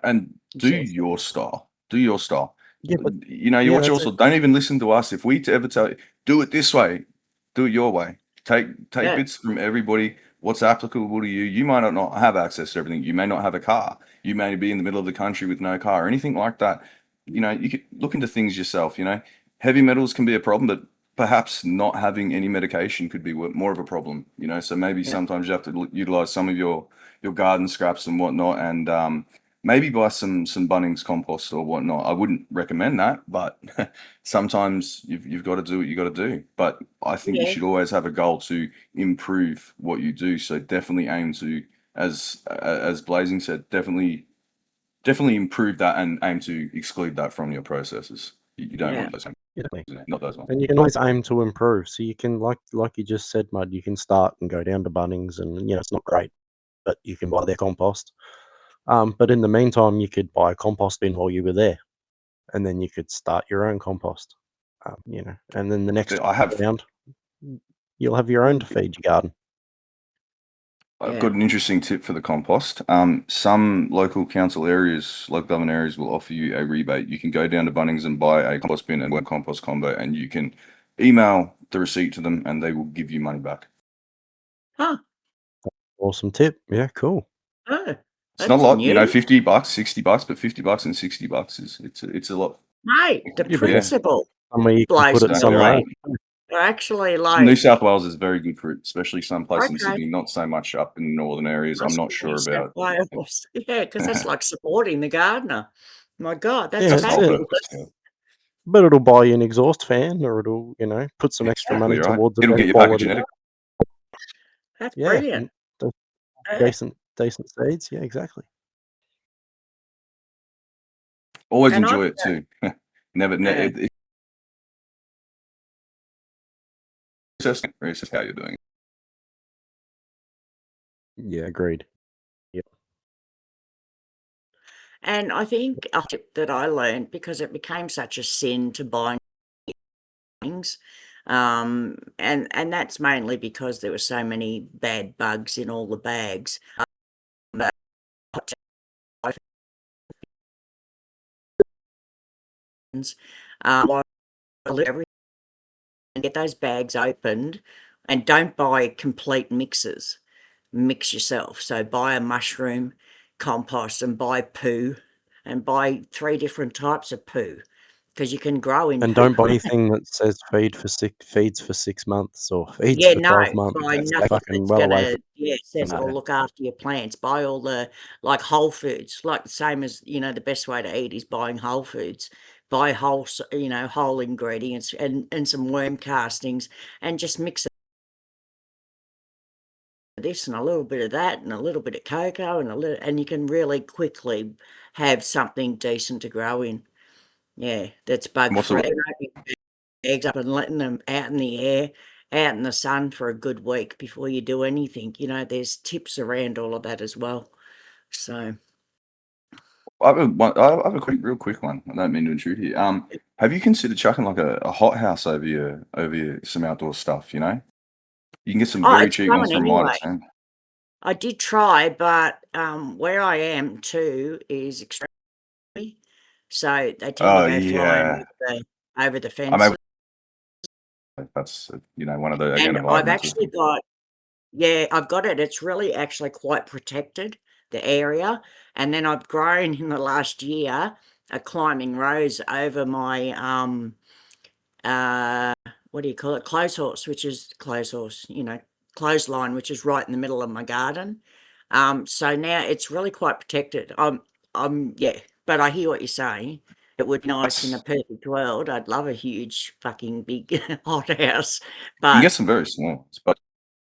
And do Exactly. your style. Do your style. Yeah, but You yeah, watch that's also. it. Don't even listen to us. If we ever tell you, do it this way, do it your way. Take Yeah. bits from everybody. What's applicable to you? You might not have access to everything. You may not have a car. You may be in the middle of the country with no car or anything like that. You could look into things yourself. Heavy metals can be a problem, but perhaps not having any medication could be more of a problem. So maybe Yeah. sometimes you have to utilize some of your garden scraps and whatnot, and maybe buy some Bunnings compost or whatnot. I wouldn't recommend that, but sometimes you've got to do what you got to do. But I think you Yeah. should always have a goal to improve what you do. So definitely aim to, as Blazing said, definitely improve that and aim to exclude that from your processes. You don't Yeah. want those, Yeah. not those ones. And you can always aim to improve. So you can, like you just said, Mud, you can start and go down to Bunnings, and it's not great, but you can buy their compost. But in the meantime, you could buy a compost bin while you were there, and then you could start your own compost. And then the next I have round, you'll have your own to feed your garden. I've Yeah. got an interesting tip for the compost. Some local government areas will offer you a rebate. You can go down to Bunnings and buy a compost bin and a compost combo, and you can email the receipt to them, and they will give you money back. Huh. Awesome tip. Yeah, cool. Oh, It's not a that's lot, new. $50, $60, but $50 and $60 is it's a lot. Mate, the Yeah, but principle somewhere you can blows put it me somewhere away. else. They're actually New like, South Wales is very good for it, especially some place in okay, Sydney, not so much up in northern areas. I'm must not be sure New South about Wales. Yeah, because that's like supporting the gardener. My God, that's Yeah, that's the whole it. purpose. Yeah. But it'll buy you an exhaust fan, or it'll, put some extra Exactly money right. towards a It'll better get you back a quality. genetic. That's Yeah, brilliant. and Yeah. decent seeds. Yeah, exactly. Always And enjoy it too. Never. Yeah. It's just how you're doing it. Yeah, agreed. Yep. And I think a tip that I learned, because it became such a sin to buy things, and that's mainly because there were so many bad bugs in all the bags. But everything, and get those bags opened, and don't buy complete mixes. Mix yourself. So buy a mushroom compost and buy poo, and buy 3 different types of poo. because you can grow in And poop. don't buy anything that says feeds for 6 months or feeds Yeah, for no, 12 months. buy Stay nothing fucking that's well away gonna, from says it'll that. look after your plants. Buy all the, like, whole foods, like the same as, the best way to eat is buying whole foods. Buy whole, whole ingredients and some worm castings, and just mix this and a little bit of that and a little bit of cocoa and you can really quickly have something decent to grow in. Yeah, that's bug What's the free. Eggs up and letting them out in the air, out in the sun for a good week before you do anything. There's tips around all of that as well. So, I have a real quick one. I don't mean to intrude here. Have you considered chucking like a hothouse over your some outdoor stuff? You can get some oh, very it's cheap ones growing from Mitre anyway. 10. I did try, but where I am too is extremely, so they tend to Oh go flying yeah, over the I'm able. fences. That's one of the again And I've environmental actually things. got, yeah, I've got it. It's really actually quite protected, the area. And then I've grown in the last year a climbing rose over my what do you call it? Clothesline, which is right in the middle of my garden. So now it's really quite protected. Yeah, but I hear what you're saying. It would be nice in a perfect world. I'd love a huge fucking big hothouse, You can get but some very small, but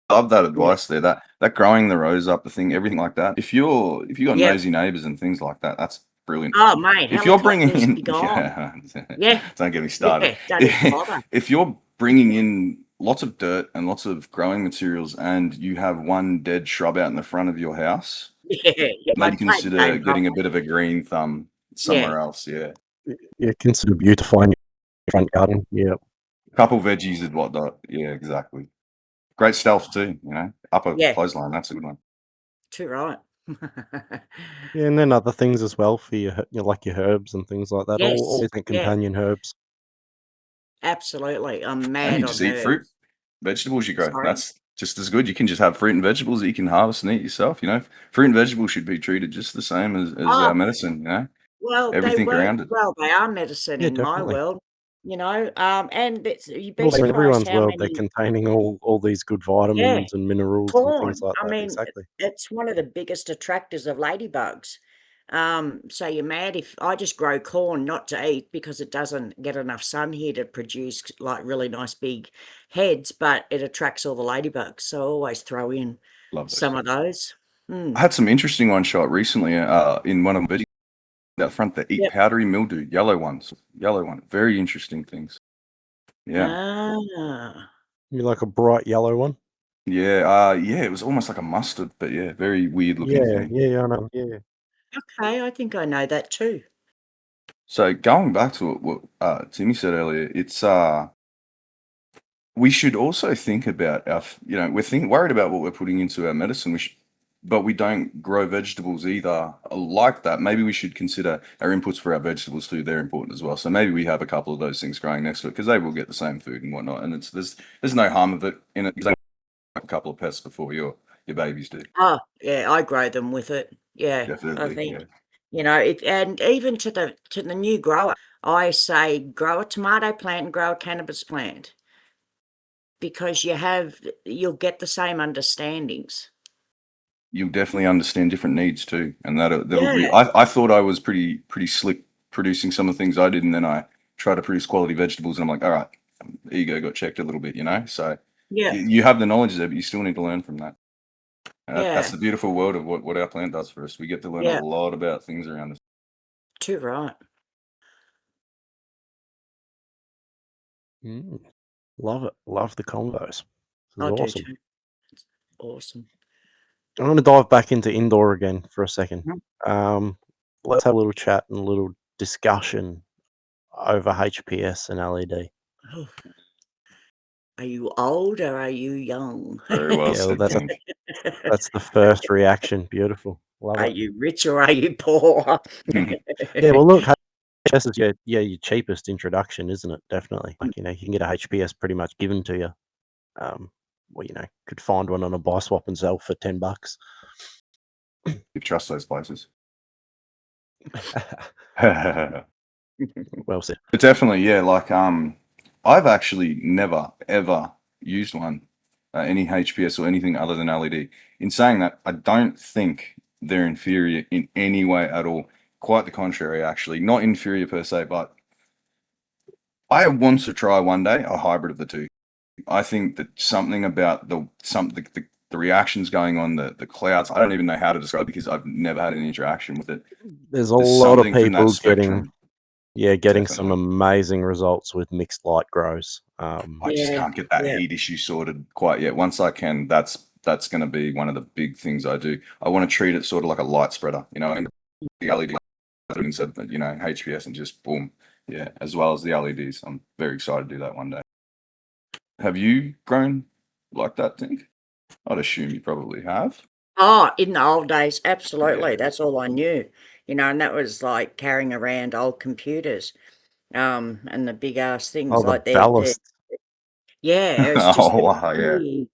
I love that yeah, advice there. That growing the rose up, the thing, everything like that. If you got yeah. nosy neighbors and things like that, that's brilliant. Oh, mate, If you're bringing helicopters in, be gone. yeah, Yeah, don't get me started. yeah, don't even bother. If you're bringing in lots of dirt and lots of growing materials, and you have one dead shrub out in the front of your house, Yeah, yeah, my maybe plant consider came getting a properly. bit of a green thumb Yeah, somewhere else. Yeah, Yeah, consider beautifying your front garden. Yeah. a couple veggies and whatnot. Yeah, exactly. Great stealth too. Upper yeah, clothesline. That's a good one. too right. Yeah, and then other things as well for like your herbs and things like that. Yes, Always think yeah, companion herbs. absolutely. I'm And you mad on just eat fruit, herbs. vegetables you grow. Sorry? That's just as good. You can just have fruit and vegetables that you can harvest and eat yourself. Fruit and vegetables should be treated just the same as Oh, medicine. well, they Everything work around it. well. They are medicine Yeah, in my definitely. world, and you'd be Well, in surprised everyone's how world, they're many. containing all these good Yeah. vitamins and minerals and things Corn, like I that. mean, Exactly. it's one of the biggest attractors of ladybugs. So you're mad if I just grow corn not to eat because it doesn't get enough sun here to produce like really nice big heads, but it attracts all the ladybugs. So I always throw in Love those some things. of those. I had some interesting ones shot recently in one of the videos out front that eat Yep. powdery mildew, yellow ones. Yellow one. Very interesting things. Yeah. Ah, You like a bright yellow one? Yeah. Yeah, it was almost like a mustard, but yeah, very weird looking Yeah, thing. yeah, I know. Yeah. okay. I think I know that too. So going back to what Timmy said earlier, it's we should also think about we're worried about what we're putting into our medicine. But we don't grow vegetables either like that. Maybe we should consider our inputs for our vegetables too. They're important as well. So maybe we have a couple of those things growing next to it because they will get the same food and whatnot. And there's no harm of it in it. You don't have a couple of pests before your babies do. Oh, yeah, I grow them with it. Yeah, I Definitely, think, yeah. and even to the new grower, I say grow a tomato plant and grow a cannabis plant because you'll get the same understandings. You'll definitely understand different needs too, and that'll Yeah, be. I thought I was pretty slick producing some of the things I did, and then I try to produce quality vegetables, and I'm like, all right, ego got checked a little bit. So yeah, you have the knowledge there, but you still need to learn from that. And that's yeah, the beautiful world of what our plant does for us. We get to learn a yeah, lot about things around us. too right. Mm, love it. Love the combos. This is I do awesome. too. It's awesome. I'm going to dive back into indoor again for a second. Mhm. Let's have a little chat and a little discussion over HPS and LED. Oh, are you old or are you young? Very well Yeah, well, said, King. that's the first reaction. Beautiful. Love Are it. you rich or are you poor? Yeah, well, look, HPS is your cheapest introduction, isn't it? Definitely. Like, you can get a HPS pretty much given to you. Well, could find one on a buy swap and sell for $10. You trust those places. Well said. But definitely, yeah. Like, I've actually never ever used one, any HPS or anything other than LED. In saying that, I don't think they're inferior in any way at all. Quite the contrary, actually. Not inferior per se, but I want to try one day a hybrid of the two. I think that something about the reactions going on, the clouds. I don't even know how to describe it because I've never had any interaction with it. There's a There's lot of something from that people getting spectrum. some Definitely. amazing results with mixed light grows. I just Yeah, can't get that yeah. heat issue sorted quite yet. Once I can, that's going to be one of the big things I do. I want to treat it sort of like a light spreader, and the LED instead of, HPS and just boom. Yeah, as well as the LEDs. I'm very excited to do that one day. Have you grown like that, Tink? I'd assume you probably have. Oh, in the old days, absolutely. Yeah. That's all I knew, and that was like carrying around old computers, and the big ass things Oh, the like they're ballast. yeah, it was just Oh, wow, yeah. big,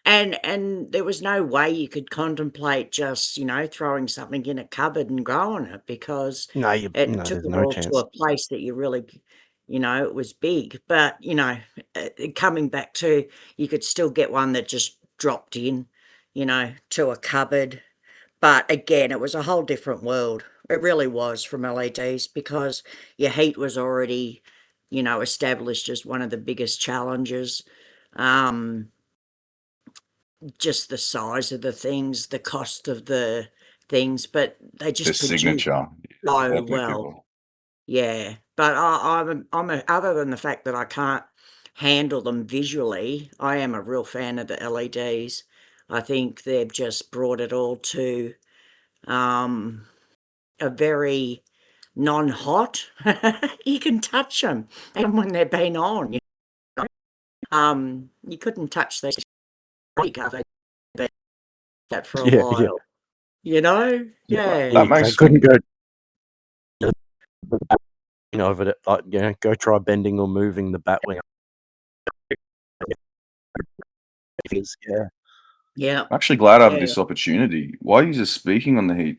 and there was no way you could contemplate just, throwing something in a cupboard and growing it because it No, took there's it no all to chance. a place that it was big. But, coming back to you could still get one that just dropped in, to a cupboard. But again, it was a whole different world. It really was from LEDs because your heat was already, established as one of the biggest challenges. Um, just the size of the things, the cost of the things, but they The just produce signature. so Definitely well. cool. Yeah, but other than the fact that I can't handle them visually, I am a real fan of the LEDs. I think they've just brought it all to um, a very non-hot. You can touch them, and when they've been on, you couldn't touch these covered that for a Yeah, yeah, while. You know? yeah. Yeah. That I makes couldn't go over it. Like, go try bending or moving the bat wing. Yeah. Yeah. I'm actually glad I have Yeah. this opportunity. While you're just speaking on the heat,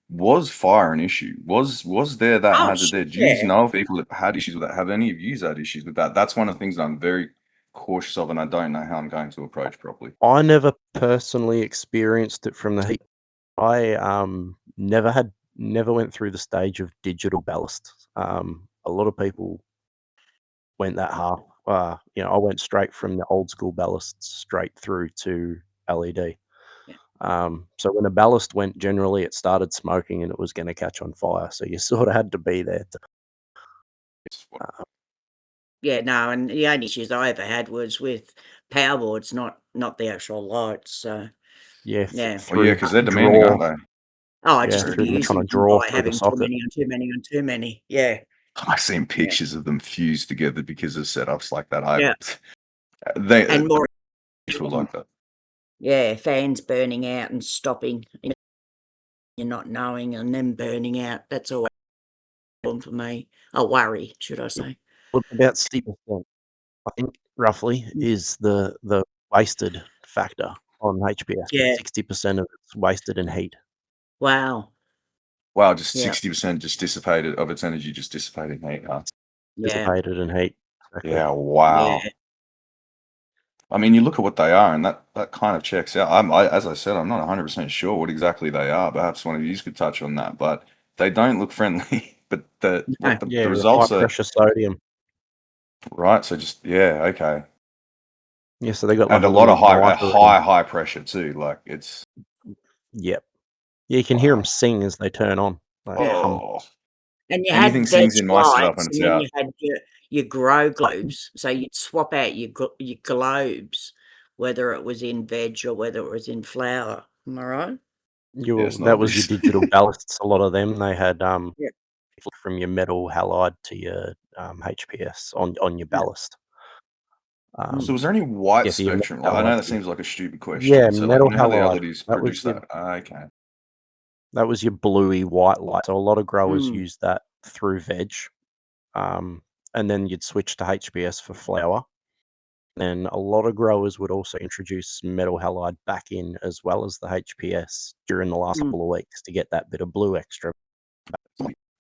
was fire an issue? Was there that Oh, hazard shit, there? Do you yeah. know of people that had issues with that? Have any of you had issues with that? That's one of the things that I'm very cautious of, and I don't know how I'm going to approach properly. I never personally experienced it from the heat. I never went through the stage of digital ballast. A lot of people went that half. I went straight from the old school ballasts straight through to LED. Yeah. So when a ballast went, generally it started smoking and it was going to catch on fire. So you sort of had to be there. Yeah, no, and the only issues I ever had was with power boards, not the actual lights, so, Yeah, yeah. Well, yeah, through because they're demanding, draw. aren't they? Oh, Yeah, just Very through them trying abusing to them draw by through the having too socket. many and too many and too many. Yeah, I've seen yeah, pictures of them fused together because of setups like that. yeah, They and more were like that. yeah, fans burning out and stopping, you're not knowing, and then burning out. That's always a problem for me. A worry, should I say. Look, about 60%, I think, roughly, is the wasted factor on HPS. Yeah, 60% of it's wasted in heat. wow. Wow, just Yeah, 60% just dissipated of its energy, just dissipated in heat, huh? yeah, Dissipated in heat. Exactly. Yeah, yeah. wow. I mean, you look at what they are, and that kind of checks out. As I said, I'm not 100% sure what exactly they are. Perhaps one of you could touch on that, but they don't look friendly. But No, the Yeah, high results are pressure sodium. right. So just yeah, okay, Yeah, so they got like and a a lot little of mitre in them. high pressure too. Like it's Yep. Yeah, you can hear them wow. sing as they turn on, like yeah. hum. Oh, And you anything had veg sings in my setup and lights, it's and then out. you had your grow globes, so you'd swap out your globes, whether it was in veg or whether it was in flower. Am I right? Yeah, it's not That was your obvious. digital ballasts. A lot of them, they had Yeah. from your metal halide to your HPS on your Yeah. ballast. So Mm. was there any white Yeah, so your metal spectrum? Like I know halide. that seems like a stupid Yeah, question. So like metal how the halide. LEDs That was produce your that? Ah, okay. bluey white light. So a lot of growers Mm. use that through veg, and then you'd switch to HPS for flower. Then a lot of growers would also introduce metal halide back in as well as the HPS during the last Mm. couple of weeks to get that bit of blue extra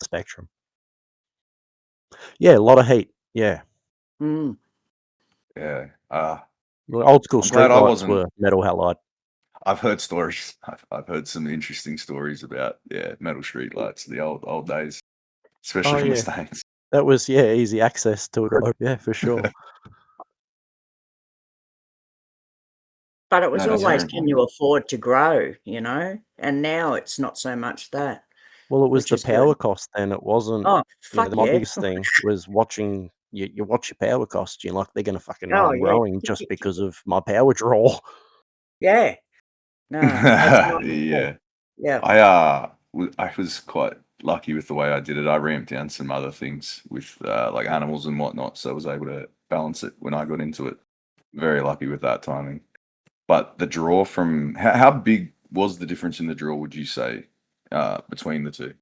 spectrum. Yeah, a lot of heat. Yeah. Mm. Yeah. Old school I'm glad I streetlights wasn't. were metal halide. I've heard stories. I've heard some interesting stories about metal streetlights, the old days, Oh, especially from the yeah. States. That was, easy access to a globe. Yeah, for sure. But it was No, that's very always, can important. you afford to grow, you know? And now it's not so much that, Well, it was which the is good. power cost then. It wasn't, Oh, fuck my yeah. biggest thing was watching you watch your power cost. You're like, they're going to fucking know Oh, I'm yeah. growing just because of my power draw. Yeah. No, that's not Yeah. yeah. I was quite lucky with the way I did it. I ramped down some other things with like animals and whatnot, so I was able to balance it when I got into it. Very lucky with that timing. But the draw from how big was the difference in the draw, would you say, between the two?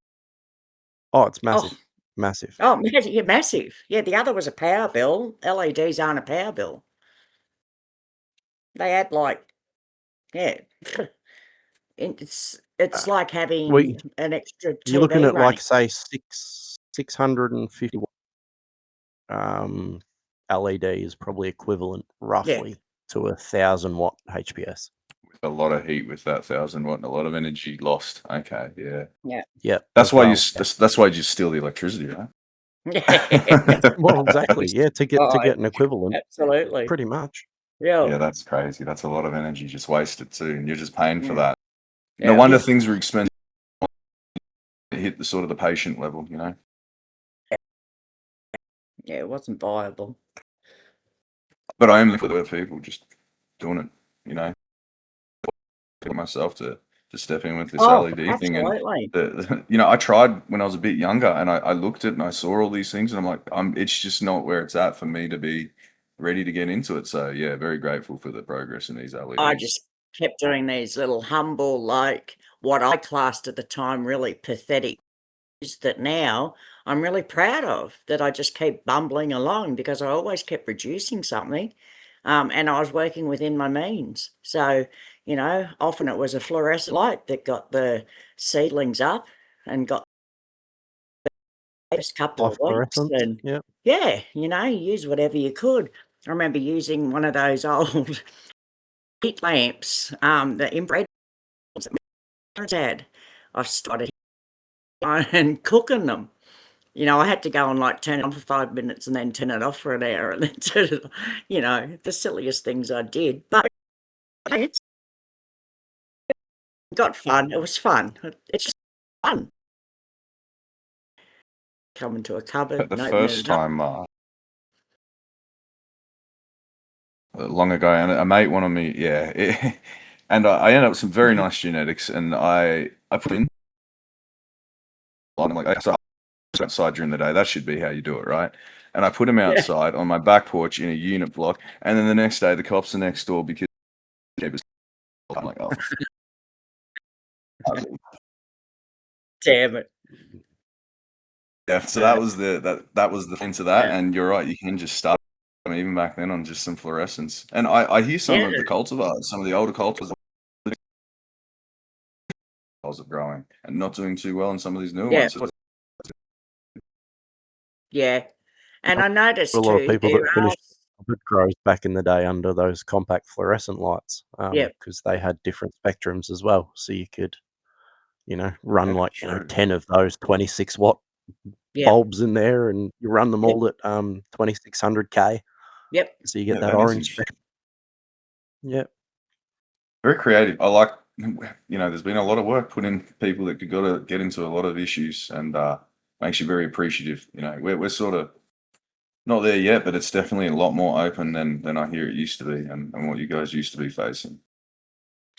Oh, it's Oh, massive. Massive. oh, yeah, massive. Yeah, the other was a power bill. LEDs aren't a power bill. They add like, yeah. It's Uh, like we having an extra You're looking TV at like, running. say, 650 LED is probably equivalent Yeah, roughly to 1,000-watt HPS. With a lot of heat with that 1,000 watt and a lot of energy lost. Okay, yeah. yeah. Yep, That's as why well. that's why you steal the electricity, right? Well, exactly. Yeah, to get Right, an equivalent, absolutely. pretty much. Yeah, Yeah, that's crazy. That's a lot of energy just wasted too, and you're just paying for yeah, that. No yeah, wonder Yeah. things were expensive. It hit the sort of the patient level, you know. yeah, it wasn't viable. But I am looking for the people just doing it, you know. For myself to step in with this Oh, LED thing, and absolutely. I tried when I was a bit younger, and I looked at it and I saw all these things, and I'm like, it's just not where it's at for me to be ready to get into it. So yeah, very grateful for the progress in these I LEDs. just kept doing these little humble, like, what I classed at the time really pathetic is that now I'm really proud of, that I just keep bumbling along because I always kept producing something, and I was working within my means. So, often it was a fluorescent light that got the seedlings up and got the first couple High of weeks, fluorescence. and Yep. yeah, use whatever you could. I remember using one of those old heat lamps, the infrared ones that my parents had. I started and cooking them. I had to go and, like, turn it on for 5 minutes and then turn it off for an hour and then turn it on, the silliest things I did, but it's got fun, it was fun. It's just fun. Come into a cupboard But the and opening first it up. time, long ago, and a mate wanted me, and I ended up with some very nice genetics, and I put in, I'm like, okay, so outside during the day, that should be how you do it, right? And I put him Yeah, outside on my back porch in a unit block, and then the next day the cops are next door because I'm like, oh, damn it. yeah. So that was the into that, Yeah. and you're right, you can just start even back then on just some fluorescence. And I hear some Yeah, of the cultivars, some of the older cultivars of growing and not doing too well in some of these newer yeah, ones. yeah, and I A noticed lot of too, people there that are finished good grows back in the day under those compact fluorescent lights, yeah, because they had different spectrums as well. So you could, run Yeah, like, true. 10 of those 26-watt yeah, bulbs in there, and you run them yep, all at 2600 K, yep, so you get Yeah, that that is orange interesting. spectrum. Yeah. Very creative. I like, there's been a lot of work put in people that could go to get into a lot of issues, and makes you very appreciative. We're sort of not there yet, but it's definitely a lot more open than I hear it used to be, and what you guys used to be facing.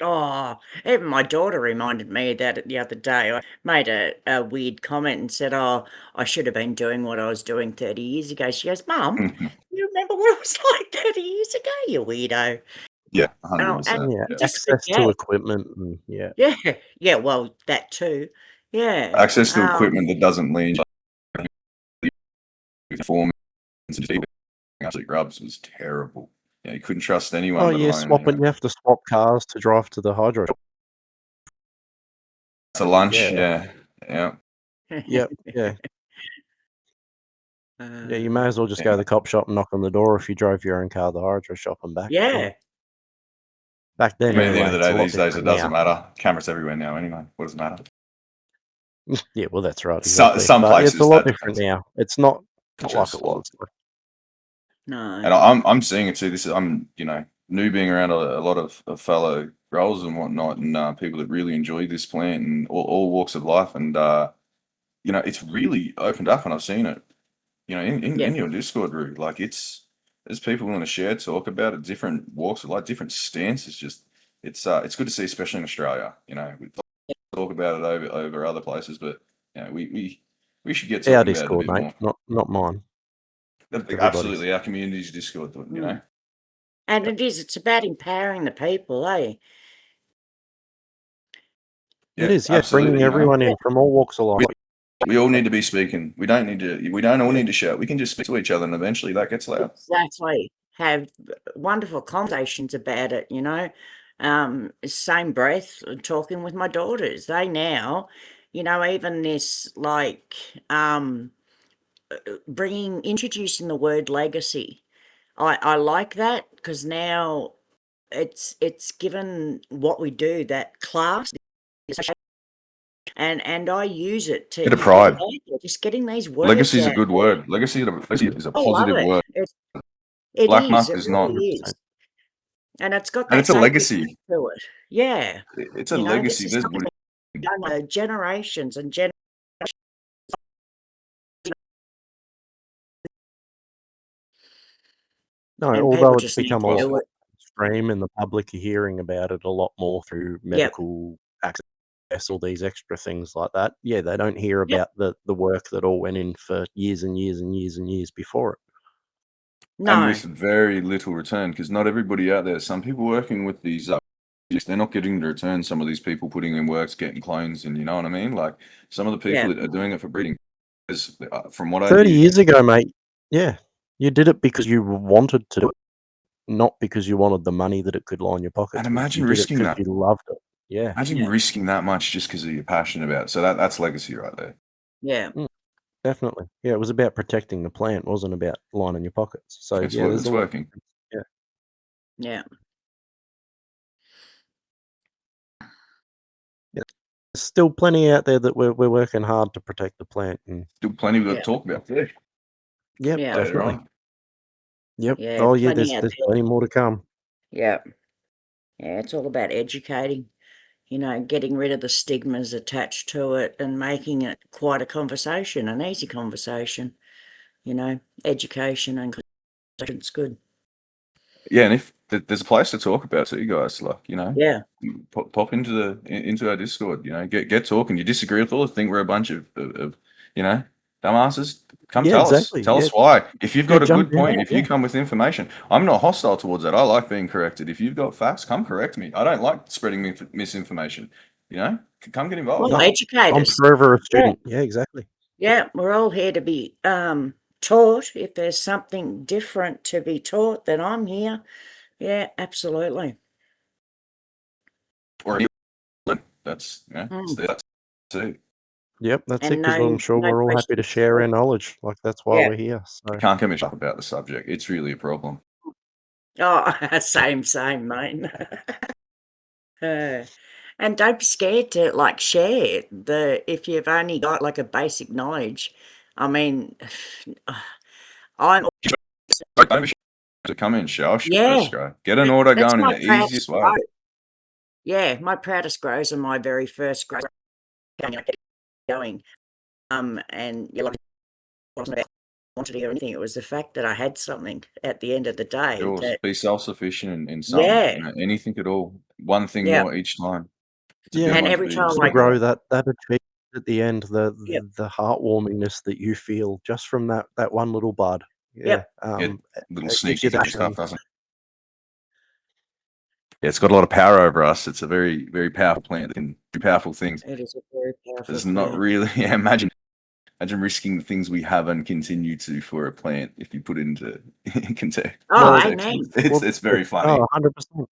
Oh, even my daughter reminded me of that the other day. I made a weird comment and said, "Oh, I should have been doing what I was doing 30 years ago." She goes, "Mum, you remember what it was like 30 years ago, you weirdo?" Yeah, And 100%. Yeah, you Yeah, just access to forget. equipment and yeah. Yeah, yeah, well, that too. Yeah. access to equipment that doesn't lean performance and just absolute rubs was terrible. You couldn't trust anyone, Oh, let yeah, alone you have to swap cars to drive to the hydro shop. to lunch. Yeah. Yeah, yeah. Yep, yeah. Yeah, you may as well just go to the cop shop and knock on the door if you drove your own car to the hydro shop and back. Yeah. Back I then, mean, at the anyway, end of the it's a day, lot these days, it different doesn't now. matter. Cameras everywhere now anyway. What does it matter? Yeah, well, that's right, exactly. Some But it's a places, lot that different depends. now. It's not like Just- it was. And No. I'm seeing it too. I'm new being around a lot of fellow growers and whatnot, and people that really enjoy this plant and all walks of life, and it's really opened up, and I've seen it. In your Discord, Roo, like there's people in the share talk about it, different walks of life, different stances. Just it's good to see, especially in Australia. We talk about it over other places, but we should get Our talking about it a Discord, bit mate, more. not mine. Absolutely, our community's Discord, And it's about empowering the people, eh? It is, yeah, absolutely. bringing everyone in from all walks of life. We all need to be speaking. We don't all need to shout. We can just speak to each other, and eventually that gets loud. Exactly. Have wonderful conversations about it, same breath, talking with my daughters. They now, even this introducing the word legacy. I like that because now it's given what we do that class, and I use it to Bit of pride. just getting these words. Legacy is a out. good word. Legacy is a I love positive it. word. It Black is. mark It is not. really is. And it's got And that it's a legacy. sacredness to it. Yeah. It's a legacy. This is something done for generations and generations. No, And although people it's just need become to a lot do more it. mainstream and the public are hearing about it a lot more through medical access, all these extra things like that. Yeah, they don't hear Yep. about the work that all went in for years and years and years and years before it. And No. with very little return, because not everybody out there. Some people working with these, they're not getting the return. Some of these people putting in works, getting clones, and you know what I mean. Like some of the people that are doing it for breeding, from what I 30 hear, years ago, mate, yeah, you did it because you wanted to do it, not because you wanted the money that it could line your pockets. and with. imagine You did it risking 'cause that. you loved it. Yeah, Imagine risking that much just because you're passionate about it. So that's legacy right there. Yeah. definitely. Yeah, it was about protecting the plant, it wasn't about lining your pockets. So It's yeah, there's a lot. working. Yeah. There's still plenty out there that we're working hard to protect the plant, and Still plenty we've got to talk about today. yep, Yeah. Later definitely. on. Yep. Yeah, Oh yeah, plenty out there's there. plenty more to come. Yeah. Yeah, it's all about educating, getting rid of the stigmas attached to it and making it quite a conversation, an easy conversation. Education and conversation's good. Yeah, and if there's a place to talk about too, guys, like Yeah. pop into our Discord. Get talking. You disagree with all? Think we're a bunch of dumbasses? Come Yeah, tell exactly. us. Tell Yeah. us why. If you've got a jump good point, in, if you come with information, I'm not hostile towards that. I like being corrected. If you've got facts, come correct me. I don't like spreading misinformation. Come get involved. Well, educate I'm us. forever a student. Yeah, exactly. Yeah, we're all here to be taught. If there's something different to be taught, then I'm here. Yeah, absolutely. Or that's that's too. Yep, that's And it. Because I'm sure no we're all happy to questions share our asked. knowledge. Like that's why Yeah. we're here. So Can't get me up about the subject. It's really a problem. Oh, same, mate. And don't be scared to share if you've only got a basic knowledge. I mean, I'm Don't be to come in, show us Yeah. first, guy. Get an order that's going in my the proudest easiest way. grow. Yeah, my proudest grows are my very first grow going. And it wasn't about quantity or anything. It was the fact that I had something at the end of the day. Yours. That, Be self-sufficient in something. Yeah. Anything at all. One thing Yeah. more each time. It's a Yeah. good And one every to time to I grow that achievement at the end, Yep. the heartwarmingness that you feel just from that one little bud. Yeah. little it gives sneaky you that stuff, doesn't it? Yeah, it's got a lot of power over us. It's a very, very powerful plant that can do powerful things. It is a very powerful There's not plant. really imagine risking the things we have and continue to for a plant if you put it into context. Oh, Well, amen. It's very funny. Oh, 100%. Well,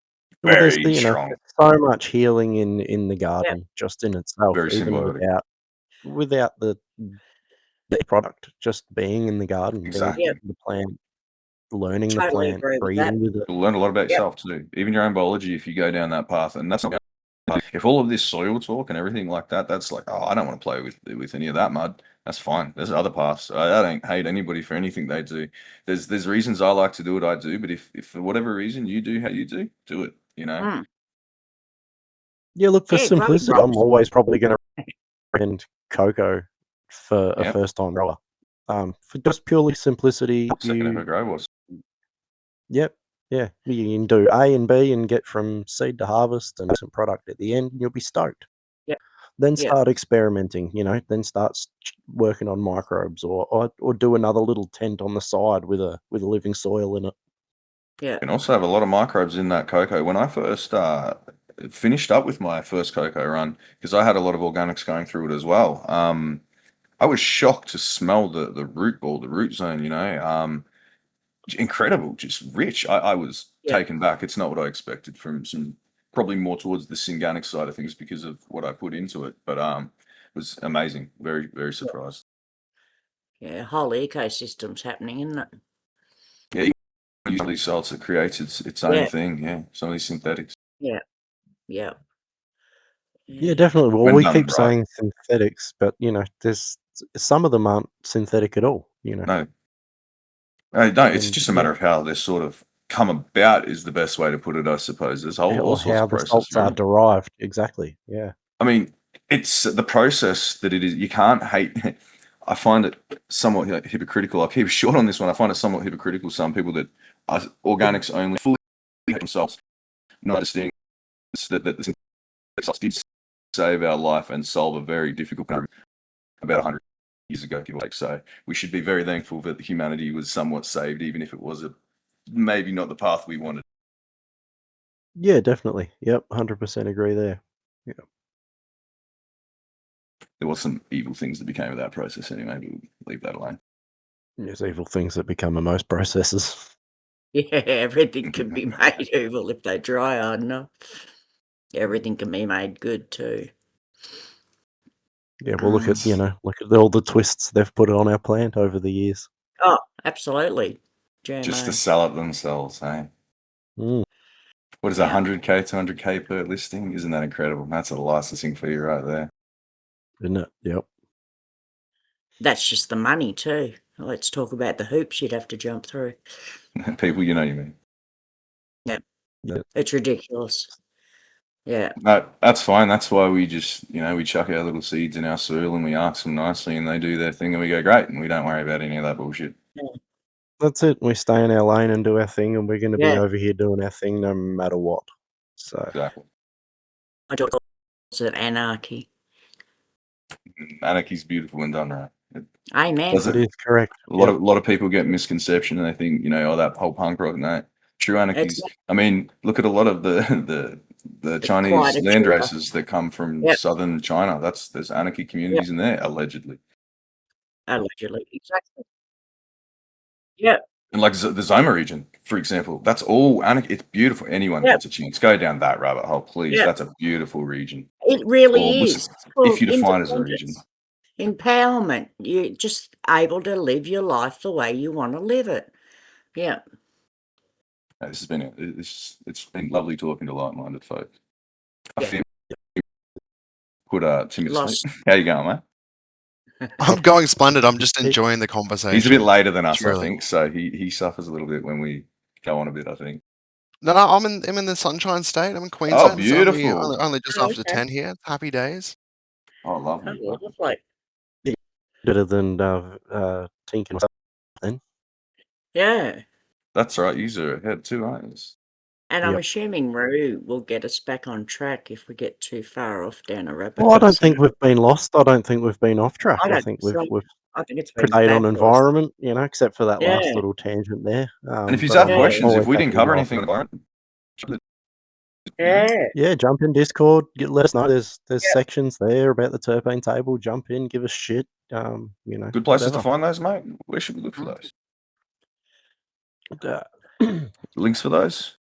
there's Very strong. there's so much healing in the garden just in itself, Very even symbiotic. without the the product, just being in the garden, being Exactly. the plant, learning the Totally plant, agree with that. breeding with it. You'll learn a lot about Yep. yourself too, even your own biology if you go down that path. And that's not if all of this soil talk and everything like that, that's like, oh, I don't want to play with any of that mud. That's fine. There's other paths. I don't hate anybody for anything they do. There's reasons I like to do what I do, but if for whatever reason you do how you do it. You know. Mm. Yeah, look, for Yeah, growing simplicity, I'm crops. always probably going to recommend cocoa for a Yep. first-time grower. For just purely simplicity, Second ever you grow was. Yep. Yeah. You can do A and B and get from seed to harvest and some product at the end, and you'll be stoked. Yep. Then Yep. start experimenting, then start working on microbes or do another little tent on the side with a living soil in it. Yeah. You can also have a lot of microbes in that cocoa. When I first finished up with my first cocoa run, because I had a lot of organics going through it as well, I was shocked to smell the root ball, the root zone, incredible, just rich. I was Yeah. taken back. It's not what I expected from some, probably more towards the synganic side of things because of what I put into it. But it was amazing. Very, very surprised. Yeah, whole ecosystem's happening, isn't it? Yeah, you use some of these salts, it creates its own Yeah. thing. Yeah, some of these synthetics. Yeah. Yeah. Yeah, definitely. Well, When we done keep right. saying synthetics, but there's some of them aren't synthetic at all. No, it's And just a matter of how they're sort of come about is the best way to put it, I suppose. There's all or sorts how of the process. salts are derived. Exactly. Yeah. I mean, it's the process that it is. You can't hate. I find it somewhat hypocritical. I'll keep short on this one. I find it somewhat hypocritical. Some people that are organics only fully hate themselves, not understanding that the synthetic salts did save our life and solve a very difficult problem about 100 years ago, give or take. So we should be very thankful that humanity was somewhat saved, even if it was maybe not the path we wanted. Yeah, definitely. Yep, 100% agree there. Yeah. There was some evil things that became of that process anyway, but we'll leave that alone. There's evil things that become of most processes. Yeah, everything can be made evil if they try hard enough. Everything can be made good too. Yeah, well, look at all the twists they've put on our plant over the years. Oh, absolutely. Just to GMO. sell it themselves, hey? Mm. What is Yeah. 100K, 200K per listing? Isn't that incredible? That's a licensing fee right there. Isn't it? Yep. That's just the money too. Let's talk about the hoops you'd have to jump through. People, you know what you mean. Yeah. Yeah. It's ridiculous. Yeah. That's fine. That's why we just, we chuck our little seeds in our soil and we ask them nicely and they do their thing and we go, great, and we don't worry about any of that bullshit. That's it. We stay in our lane and do our thing, and we're going to be Yeah. over here doing our thing no matter what. So Exactly. I don't calls it anarchy. Anarchy's beautiful when done right. Amen. Does it it? is correct. A lot of people get misconception and they think, that whole punk rock. No, true anarchy's. I mean, look at a lot of the Chinese quieter, land chiller. races that come from Yep. southern China. There's anarchy communities in there allegedly. Allegedly, exactly. Yeah. And like the Zoma region, for example, that's all anarchy. It's beautiful. Anyone Yep. gets a chance. Go down that rabbit hole, please. Yep. That's a beautiful region. It really Or is. if you define it as a region. Empowerment. You're just able to live your life the way you want to live it. Yeah. This has been it's been lovely talking to like-minded folks. I Yeah. feel put Timmy to Lost. sleep. How you going, mate? I'm going splendid. I'm just enjoying the conversation. He's a bit later than us, Truly. I think, so he suffers a little bit when we go on a bit, I think. No, I'm in the Sunshine State. I'm in Queensland. Oh, beautiful. So only just after 10 here. Happy days. Oh, lovely. Oh, lovely. Better than Tink and then. Yeah. That's right. You're ahead too, aren't you? And I'm Yep. assuming Roo will get us back on track if we get too far off down a rabbit Well, I hole. don't think we've been lost. I don't think we've been off track. I I don't think think we've I think it's been predate on fabulous. environment, except for that last Yeah. little tangent there. And if you but have I'm questions, always if we didn't happy to cover go anything off. on environment, Yeah. Yeah, jump in Discord. Let us know. There's Yep. sections there about the Terpene Table. Jump in, give us shit. good places to find those, mate. Where should we look for those? Links for those?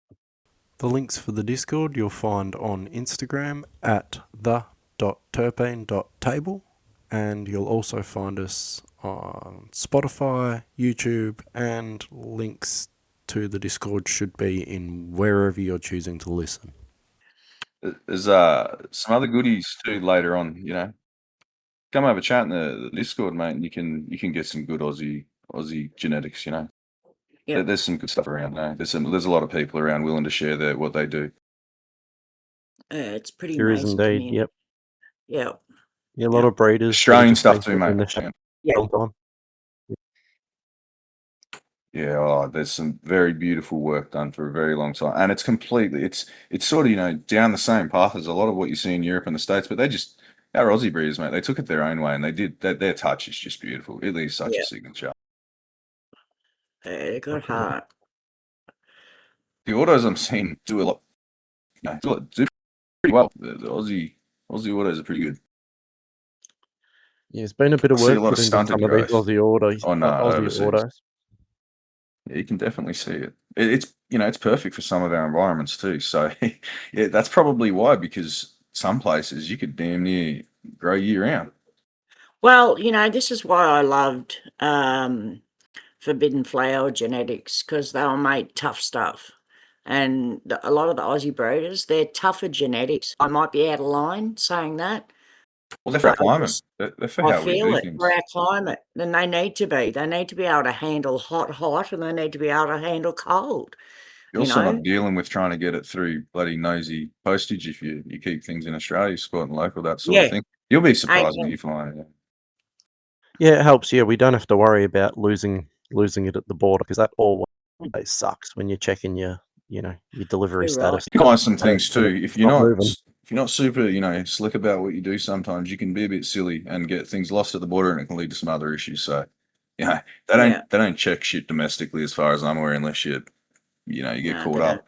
The links for the Discord you'll find on Instagram at the.terpene.table, and you'll also find us on Spotify, YouTube, and links to the Discord should be in wherever you're choosing to listen. There's some other goodies too later on. Come have a chat in the Discord, mate, and you can get some good Aussie genetics. Yep. There's some good stuff around there. There's a lot of people around willing to share what they do. It's pretty There is amazing indeed, community. yep. Yep. Yeah, a lot of breeders. that Australian have just stuff been too, putting in mate. the shop Yeah. a long time. Yeah, there's some very beautiful work done for a very long time, and it's sort of down the same path as a lot of what you see in Europe and the States, but our Aussie breeders, mate, they took it their own way, and they did their touch is just beautiful. It leaves such Yeah. a signature. They got heart. The autos I'm seeing do a lot, do pretty well. The Aussie autos are pretty good. Yeah, there's been a bit of I see a work lot put of into some stunted of these growth Aussie autos. overseas. Autos. Yeah, you can definitely see it. It's perfect for some of our environments too. So yeah, that's probably why, because some places you could damn near grow year round. Well, this is why I loved Forbidden Flower genetics, because they were made tough stuff. And a lot of the Aussie breeders, they're tougher genetics. I might be out of line saying that. Well, they're for our but I climate. just- They're for I how we feel do it things. for our climate. Then they need to be. They need to be able to handle hot, and they need to be able to handle cold. You're also not dealing with trying to get it through bloody nosy postage if you keep things in Australia, supporting local, that sort of Yeah. thing. You'll be surprised what Amen. you find. Yeah. Yeah, it helps. Yeah, we don't have to worry about losing it at the border, because that always sucks when you're checking your delivery You're right. status. You find some things too. If you're Not not moving. super, slick about what you do, sometimes you can be a bit silly and get things lost at the border, and it can lead to some other issues. So, they don't check shit domestically, as far as I'm aware, unless you get No, caught they up. don't.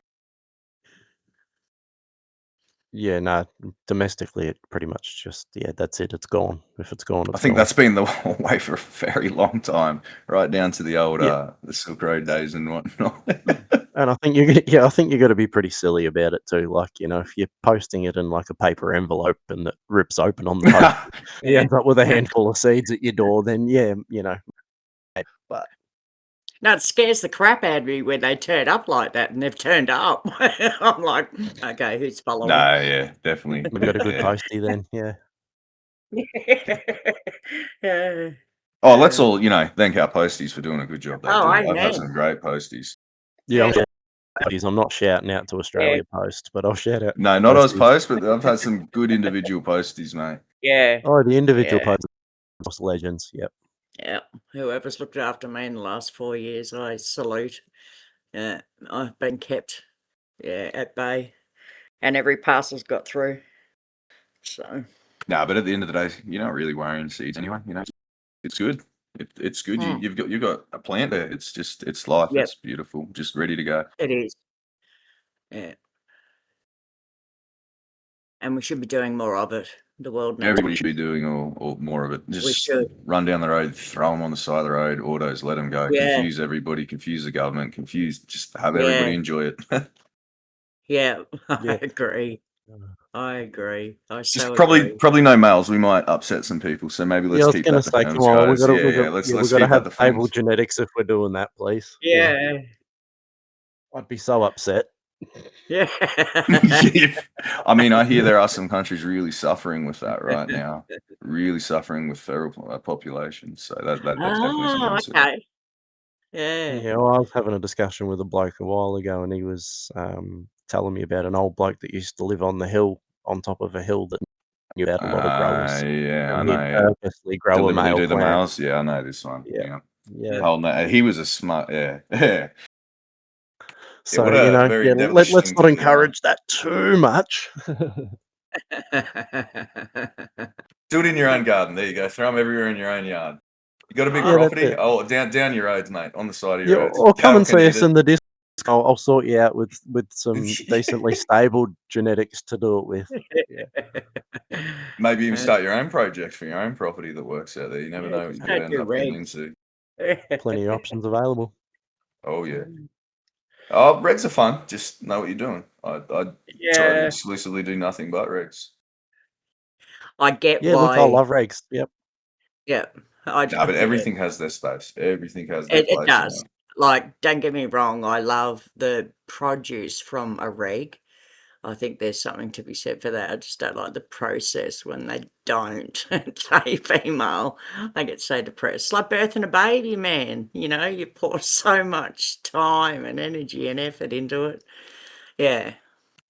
Yeah, no, domestically it pretty much just, that's it. It's gone. If it's gone, it's I think gone. that's been the way for a very long time, right down to the old Yeah. the Silk Road days and whatnot. And I think I think you got to be pretty silly about it too. Like, if you're posting it in like a paper envelope and it rips open on the post, you end up with a handful of seeds at your door, then but No, it scares the crap out of me when they turn up like that, and they've turned up. I'm like, okay, who's following? No, yeah, definitely. we got a good Yeah. postie then, yeah. Yeah. Oh, let's all thank our posties for doing a good job. They Oh, do. I I've had know. some great posties. Yeah, Yeah. I'm not shouting out to Australia Post, but I'll shout out. No, not Oz posties. Post, but I've had some good individual posties, mate. Yeah. Oh, the individual Yeah. posts, legends. Yep. Yeah. Whoever's looked after me in the last 4 years, I salute. Yeah. I've been kept, at bay, and every parcel's got through. So. No, but at the end of the day, you're not really worrying seeds anyway. It's good. It's good. You've got a plant there. It's life. Yep. It's beautiful. Just ready to go. It is. Yeah. And we should be doing more of it. The world needs. Everybody should be doing or more of it. Just should. run down the road, throw them on the side of the road, autos, let them go. Yeah. Confuse everybody, confuse the government, just have everybody enjoy it. Yeah, I Yeah. agree. I agree. I Just so probably agree. no males. We might upset some people, so maybe let's I was keep gonna that to say, films, come on, guys. let's Let's gotta keep have that to stable films. genetics if we're doing that, please. Yeah. I'd be so upset. Yeah. I mean, I hear there are some countries really suffering with that right now. Really suffering with feral populations. So that's definitely something to consider. Okay. Yeah. Yeah, well, I was having a discussion with a bloke a while ago, and he was telling me about an old bloke that used to live on the hill, on top of a hill, that knew about a lot of growers. Yeah, I And know. he'd Yeah. purposely grow a Deliberately male do the plant. males. Yeah, I know this one. Yeah. He was a smart. Yeah. So what a very devilish let's thing not to do, encourage that too much. Do it in your own garden. There you go. Throw them everywhere in your own yard. You got a big Yeah, that's property? it. Oh, down your roads, mate. On the side of your roads. Or come Cattle and can see eat us it. in the disc. I'll sort you out with some decently stable genetics to do it with. Yeah. Maybe even start your own project for your own property that works out there. You never know what you could end up getting into. Plenty of options available. Oh, yeah. Oh, regs are fun. Just know what you're doing. I try to exclusively do nothing but regs. I get Yeah, why. look, I love regs. Yep. Yeah, I No, but yeah. everything has their space. Everything has their It place, you does. know. Like, don't get me wrong, I love the produce from a reg. I think there's something to be said for that. I just don't like the process when they don't. Say female, I get so depressed. It's like birthing a baby, man. You know, you pour so much time and energy and effort into it. Yeah.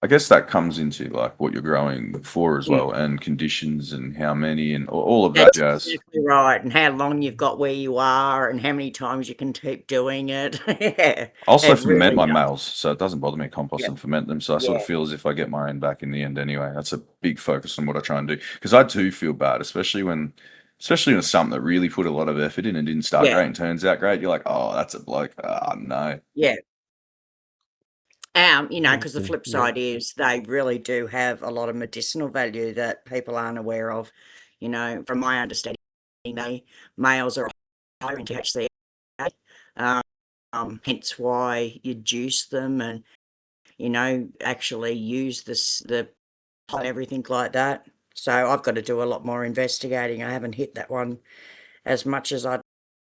I guess that comes into like what you're growing for as Mm. well, and conditions and how many and all of that That's jazz. exactly right. And how long you've got where you are and how many times you can keep doing it. Yeah. I also It ferment really my does. males, so it doesn't bother me to compost Yeah. and ferment them. So I sort Yeah. of feel as if I get my own back in the end anyway. That's a big focus on what I try and do, because I do feel bad, especially when it's something that really put a lot of effort in and didn't start Yeah. great and turns out great. You're like, oh, that's a bloke. Ah, no. Yeah. You know, because the Awesome. flip Yeah. side is they really do have a lot of medicinal value that people aren't aware of. You know, from my understanding, males are higher in THC, hence why you juice them and, you know, actually use the and everything like that. So I've got to do a lot more investigating. I haven't hit that one as much as I'd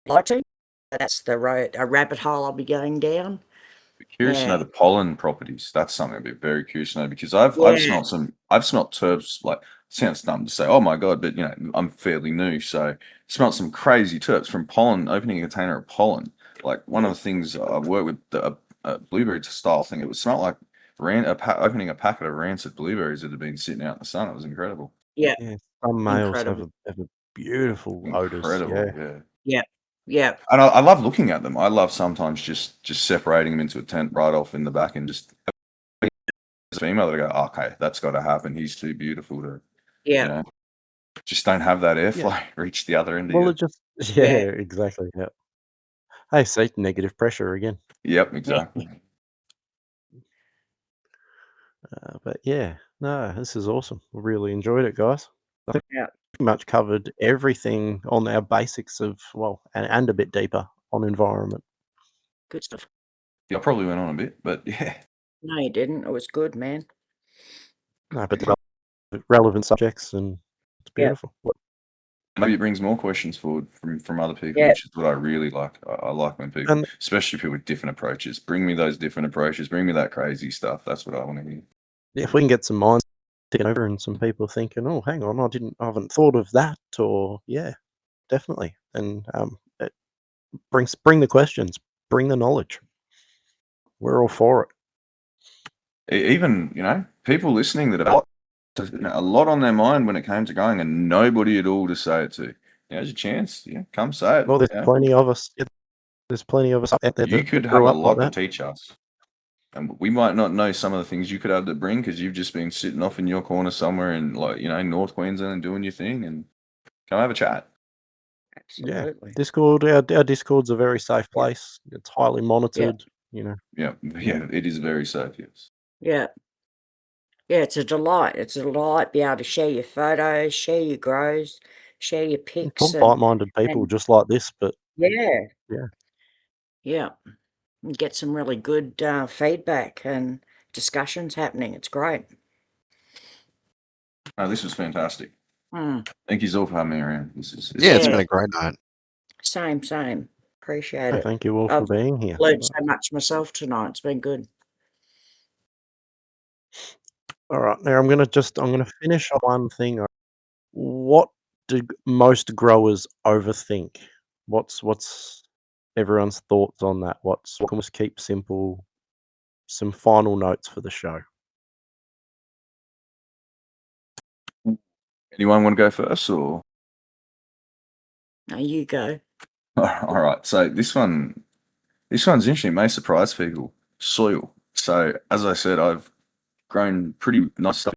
like to. That's a rabbit hole I'll be going down. Curious to know Yeah. the pollen properties. That's something I'd be very curious to know, because Yeah. I've smelt terps, like, sounds dumb to say, oh my god, but you know, I'm fairly new, so smelt some crazy terps from pollen, opening a container of pollen. Like one of the things I've worked with, a blueberry style thing, it was smelt like opening a packet of rancid blueberries that had been sitting out in the sun. It was incredible. Yeah. Yeah. Some males have Incredible. a beautiful odors. Incredible, Yeah. yeah. Yeah. Yeah. And I love looking at them. I love sometimes just separating them into a tent right off in the back and just female that I go, okay, that's got to happen. He's too beautiful to, you Yeah. know, just don't have that Yeah. airflow reach the other end of Well, you. it just Yeah. exactly. Yeah. Hey, see, negative pressure again. Yep, exactly. But yeah, no, this is awesome. Really enjoyed it, guys. I think Yeah. pretty much covered everything on our basics of, well, and a bit deeper on environment. Good stuff. Yeah, I probably went on a bit, but yeah. No, you didn't. It was good, man. No, but the relevant subjects, and it's Yeah. beautiful. Maybe it brings more questions forward from other people, Yeah. which is what I really like. I like when people, And especially people with different approaches, bring me those different approaches, bring me that crazy stuff. That's what I want to hear. if we can get some minds taken over and some people thinking, oh, hang on, I haven't thought of that, or yeah, definitely. And it bring the questions, bring the knowledge. We're all for it. Even, you know, people listening that have a lot on their mind when it came to going and nobody at all to say it to. There's a chance. Yeah, come say it. Well, there's Yeah. plenty of us. There's plenty of us out there You that could have grew a up like lot to that. teach us. And we might not know some of the things you could have to bring because you've just been sitting off in your corner somewhere in, like, you know, North Queensland and doing your thing, and come have a chat. Yeah, Absolutely. Discord. Our Discord's a very safe Yeah. place. It's highly Yeah. monitored. You know. Yeah, yeah, it is very safe, yes. Yeah. Yeah. It's a delight. It's a delight. Be able to share your photos, share your grows, share your pics, Talk like-minded people and just like this, but yeah. yeah, Yeah. And get some really good feedback and discussions happening. It's great. No, this was fantastic. Mm. Thank you all for having me around. This is Yeah, it's Yeah. been a great night. Same. Appreciate it. thank you all I've for being here. learned so much myself tonight. It's been good. All right, now I'm gonna finish on one thing. What do most growers overthink? What's everyone's thoughts on that? What can we keep simple? Some final notes for the show. Anyone want to go first, or? Now you go. All right, so this one's interesting. It may surprise people. Soil. So, as I said, I've grown pretty nice stuff,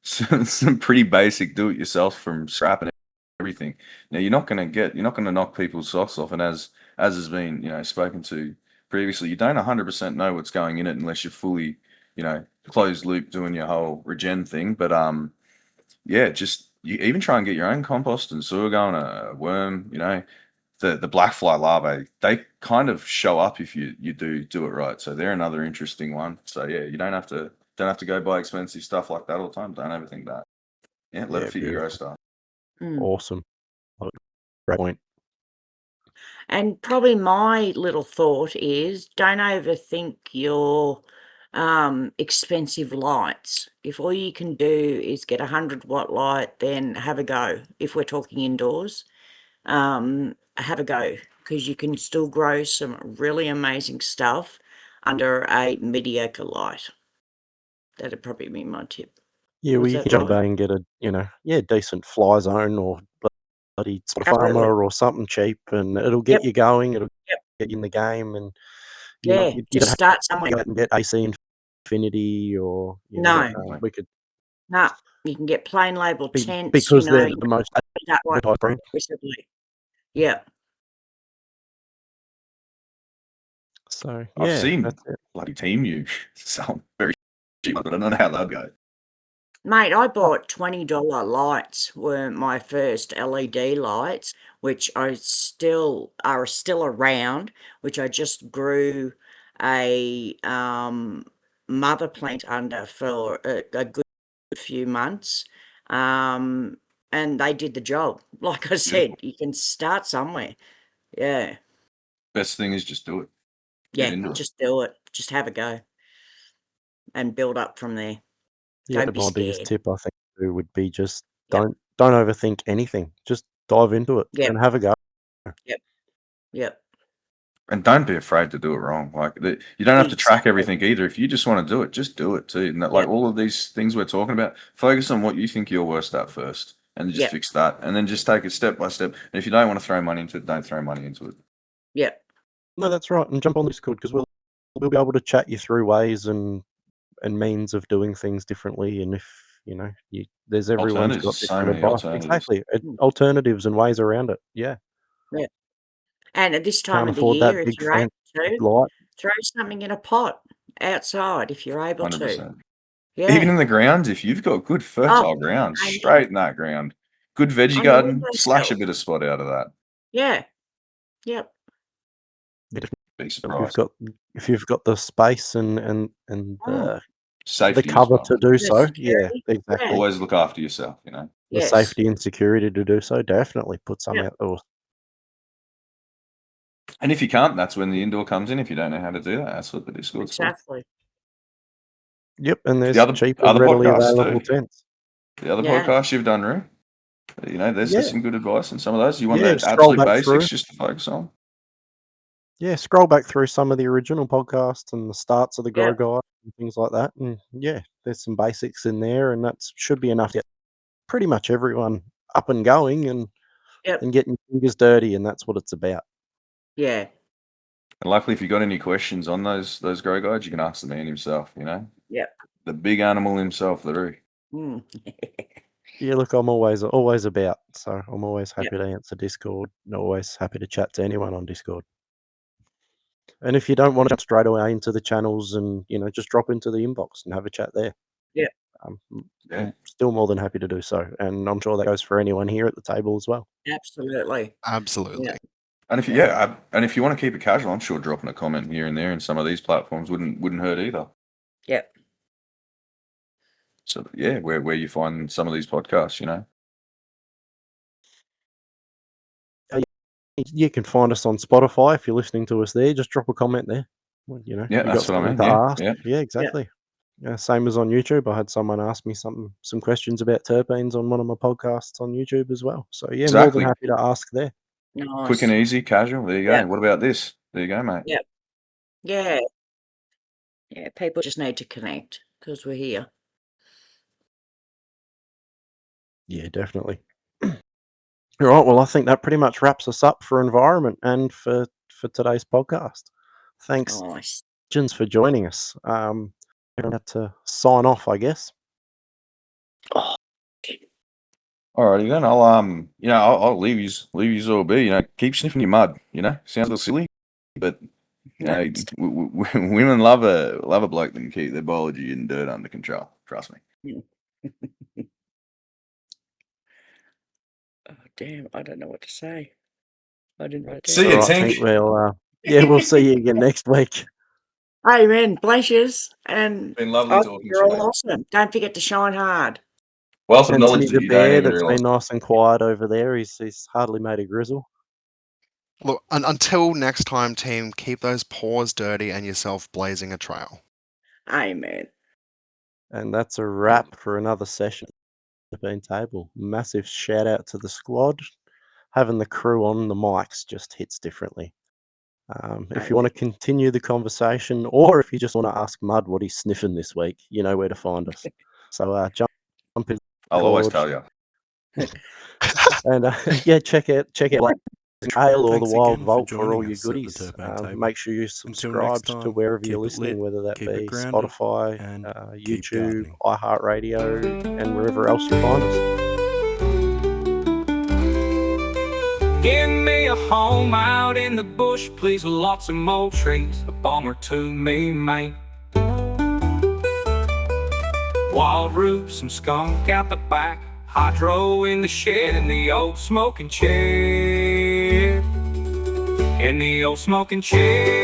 some pretty basic do-it-yourself from scrap and everything. Now you're not going to knock people's socks off, and as has been, you know, spoken to previously, you don't 100% know what's going in it unless you're fully, you know, closed loop doing your whole regen thing. But yeah, just you even try and get your own compost and soil going, a worm, you know. The black fly larvae, they kind of show up if you do it right. So they're another interesting one. So yeah, you don't have to go buy expensive stuff like that all the time. Don't overthink that. Yeah, let Yeah, it fit your grow beautiful, style. Mm. awesome. great point. And probably my little thought is don't overthink your expensive lights. If all you can do is get a 100-watt light, then have a go. If we're talking indoors, have a go, because you can still grow some really amazing stuff under a mediocre light. That'd probably be my tip. Yeah, well, Was you that can jump right? back and get a decent fly zone or bloody Absolutely. farmer or something cheap, and it'll Yep. get you going. It'll Yep. get you in the game, and Yeah, you just don't start have to somewhere. go out and get AC Infinity or No, we could no, you can get plain label tents, because they're you the most that one advertised brand. aggressively. Yeah, So I've yeah, seen that's it. bloody Team you sell very cheap, but I don't know how that'd go. mate, I bought $20 lights were my first LED lights, which are still around, which I just grew a mother plant under for a good few months. And they did the job. Like I said, you can start somewhere. Yeah. Best thing is just do it. Get Yeah, into it. just do it. Just have a go and build up from there. Yeah, Don't be my biggest scared. tip I think too would be just Yep. don't overthink anything. Just dive into it Yep. and have a go. Yep. And don't be afraid to do it wrong. Like you don't have to track Exactly. everything either. If you just want to do it, just do it too. And that, like Yep. all of these things we're talking about, focus on what you think you're worst at first, and just Yep. fix that, and then just take it step by step. And if you don't want to throw money into it, don't throw money into it. Yep. No, that's right. And jump on Discord because we'll be able to chat you through ways and means of doing things differently. And if there's everyone's Alternatives, got so different many advice. alternatives. Exactly, Mm. alternatives and ways around it. Yeah, And at this time can't of the afford year, that if big you're able fancy to, light. throw something in a pot outside if you're able to. 100%. Yeah. Even in the ground, if you've got good fertile ground, amen. straight in that ground, good veggie On your garden, slash a windowsill. bit of spot out of that. Yeah. Yep. Be If surprised. you've got the space and Mm. Safety the as cover well. to do The so, yeah, security. exactly. Always look after yourself, The Yes. safety and security to do so, definitely put some Yep. outdoors. And if you can't, that's when the indoor comes in. If you don't know how to do that, that's what the Discord's for. Exactly. Yep, and there's other- cheap other and readily podcasts available too. tents. The other Yeah. podcasts you've done, Roo, there's some good advice in some of those. You want Yeah, the scroll absolute back basics through. just to focus on? Yeah, scroll back through some of the original podcasts and the starts of the Grow Yep. Guide and things like that. And yeah, there's some basics in there, and that should be enough to get pretty much everyone up and going and Yep. getting your fingers dirty, and that's what it's about. Yeah. And luckily, if you've got any questions on those Grow Guides, you can ask the man himself, Yep. The big animal himself, the Roo. Mm. Yeah, look, I'm always about, so I'm always happy Yep. to answer Discord and always happy to chat to anyone on Discord. And if you don't want to jump straight away into the channels and, just drop into the inbox and have a chat there. Yep. Yeah. Still more than happy to do so. And I'm sure that goes for anyone here at the table as well. Absolutely. Absolutely. Yeah. And if you want to keep it casual, I'm sure dropping a comment here and there in some of these platforms wouldn't hurt either. Yep. So yeah, where you find some of these podcasts, You can find us on Spotify if you're listening to us there. Just drop a comment there. Yeah, you that's got what I something mean. to ask. Yeah. Yeah, exactly. Yeah, same as on YouTube. I had someone ask me some questions about terpenes on one of my podcasts on YouTube as well. So yeah, more Exactly. than happy to ask there. Nice. Quick and easy, casual. There you go. Yep. What about this? There you go, mate. Yep. Yeah. Yeah. People just need to connect because we're here. Yeah, definitely. All right. Well, I think that pretty much wraps us up for environment and for today's podcast. Thanks, Nice. Jins, for joining us. We're going to sign off, I guess. Alrighty then. I'll leave you all be. Keep sniffing your mud. Sounds a little silly, but women love a bloke that can keep their biology and dirt under control. Trust me. Oh, damn. I don't know what to say. I didn't write it See down. you, All right, Tink. I think we'll see you again next week. Amen. Pleasures. And Been lovely I talking think to you're you, all mate. awesome. Don't forget to shine hard. Wealth of And knowledge Timmy that the you don't bear even that's realise. been nice and quiet over there, he's hardly made a grizzle. Look, until next time, team, keep those paws dirty and yourself blazing a trail. Amen. And that's a wrap for another session of the Terpene Table. Massive shout out to the squad. Having the crew on the mics just hits differently. If you want to continue the conversation, or if you just want to ask Mud what he's sniffing this week, you know where to find us. So jump in. I'll always Discord, tell you. and yeah, check out Black Trail or the Thanks Wild again for Vault for all joining your us at the goodies. Terpene Table. Make sure you Until next subscribe to time, wherever keep you're it listening, lit, whether that keep it be grounded, Spotify, and keep YouTube, gardening. iHeartRadio, and wherever else you find us. Give me a home out in the bush, please, with lots of more trees, a bummer to me, mate. Wild roots, some skunk out the back, hydro in the shed, in the old smoking chair. In the old smoking chair.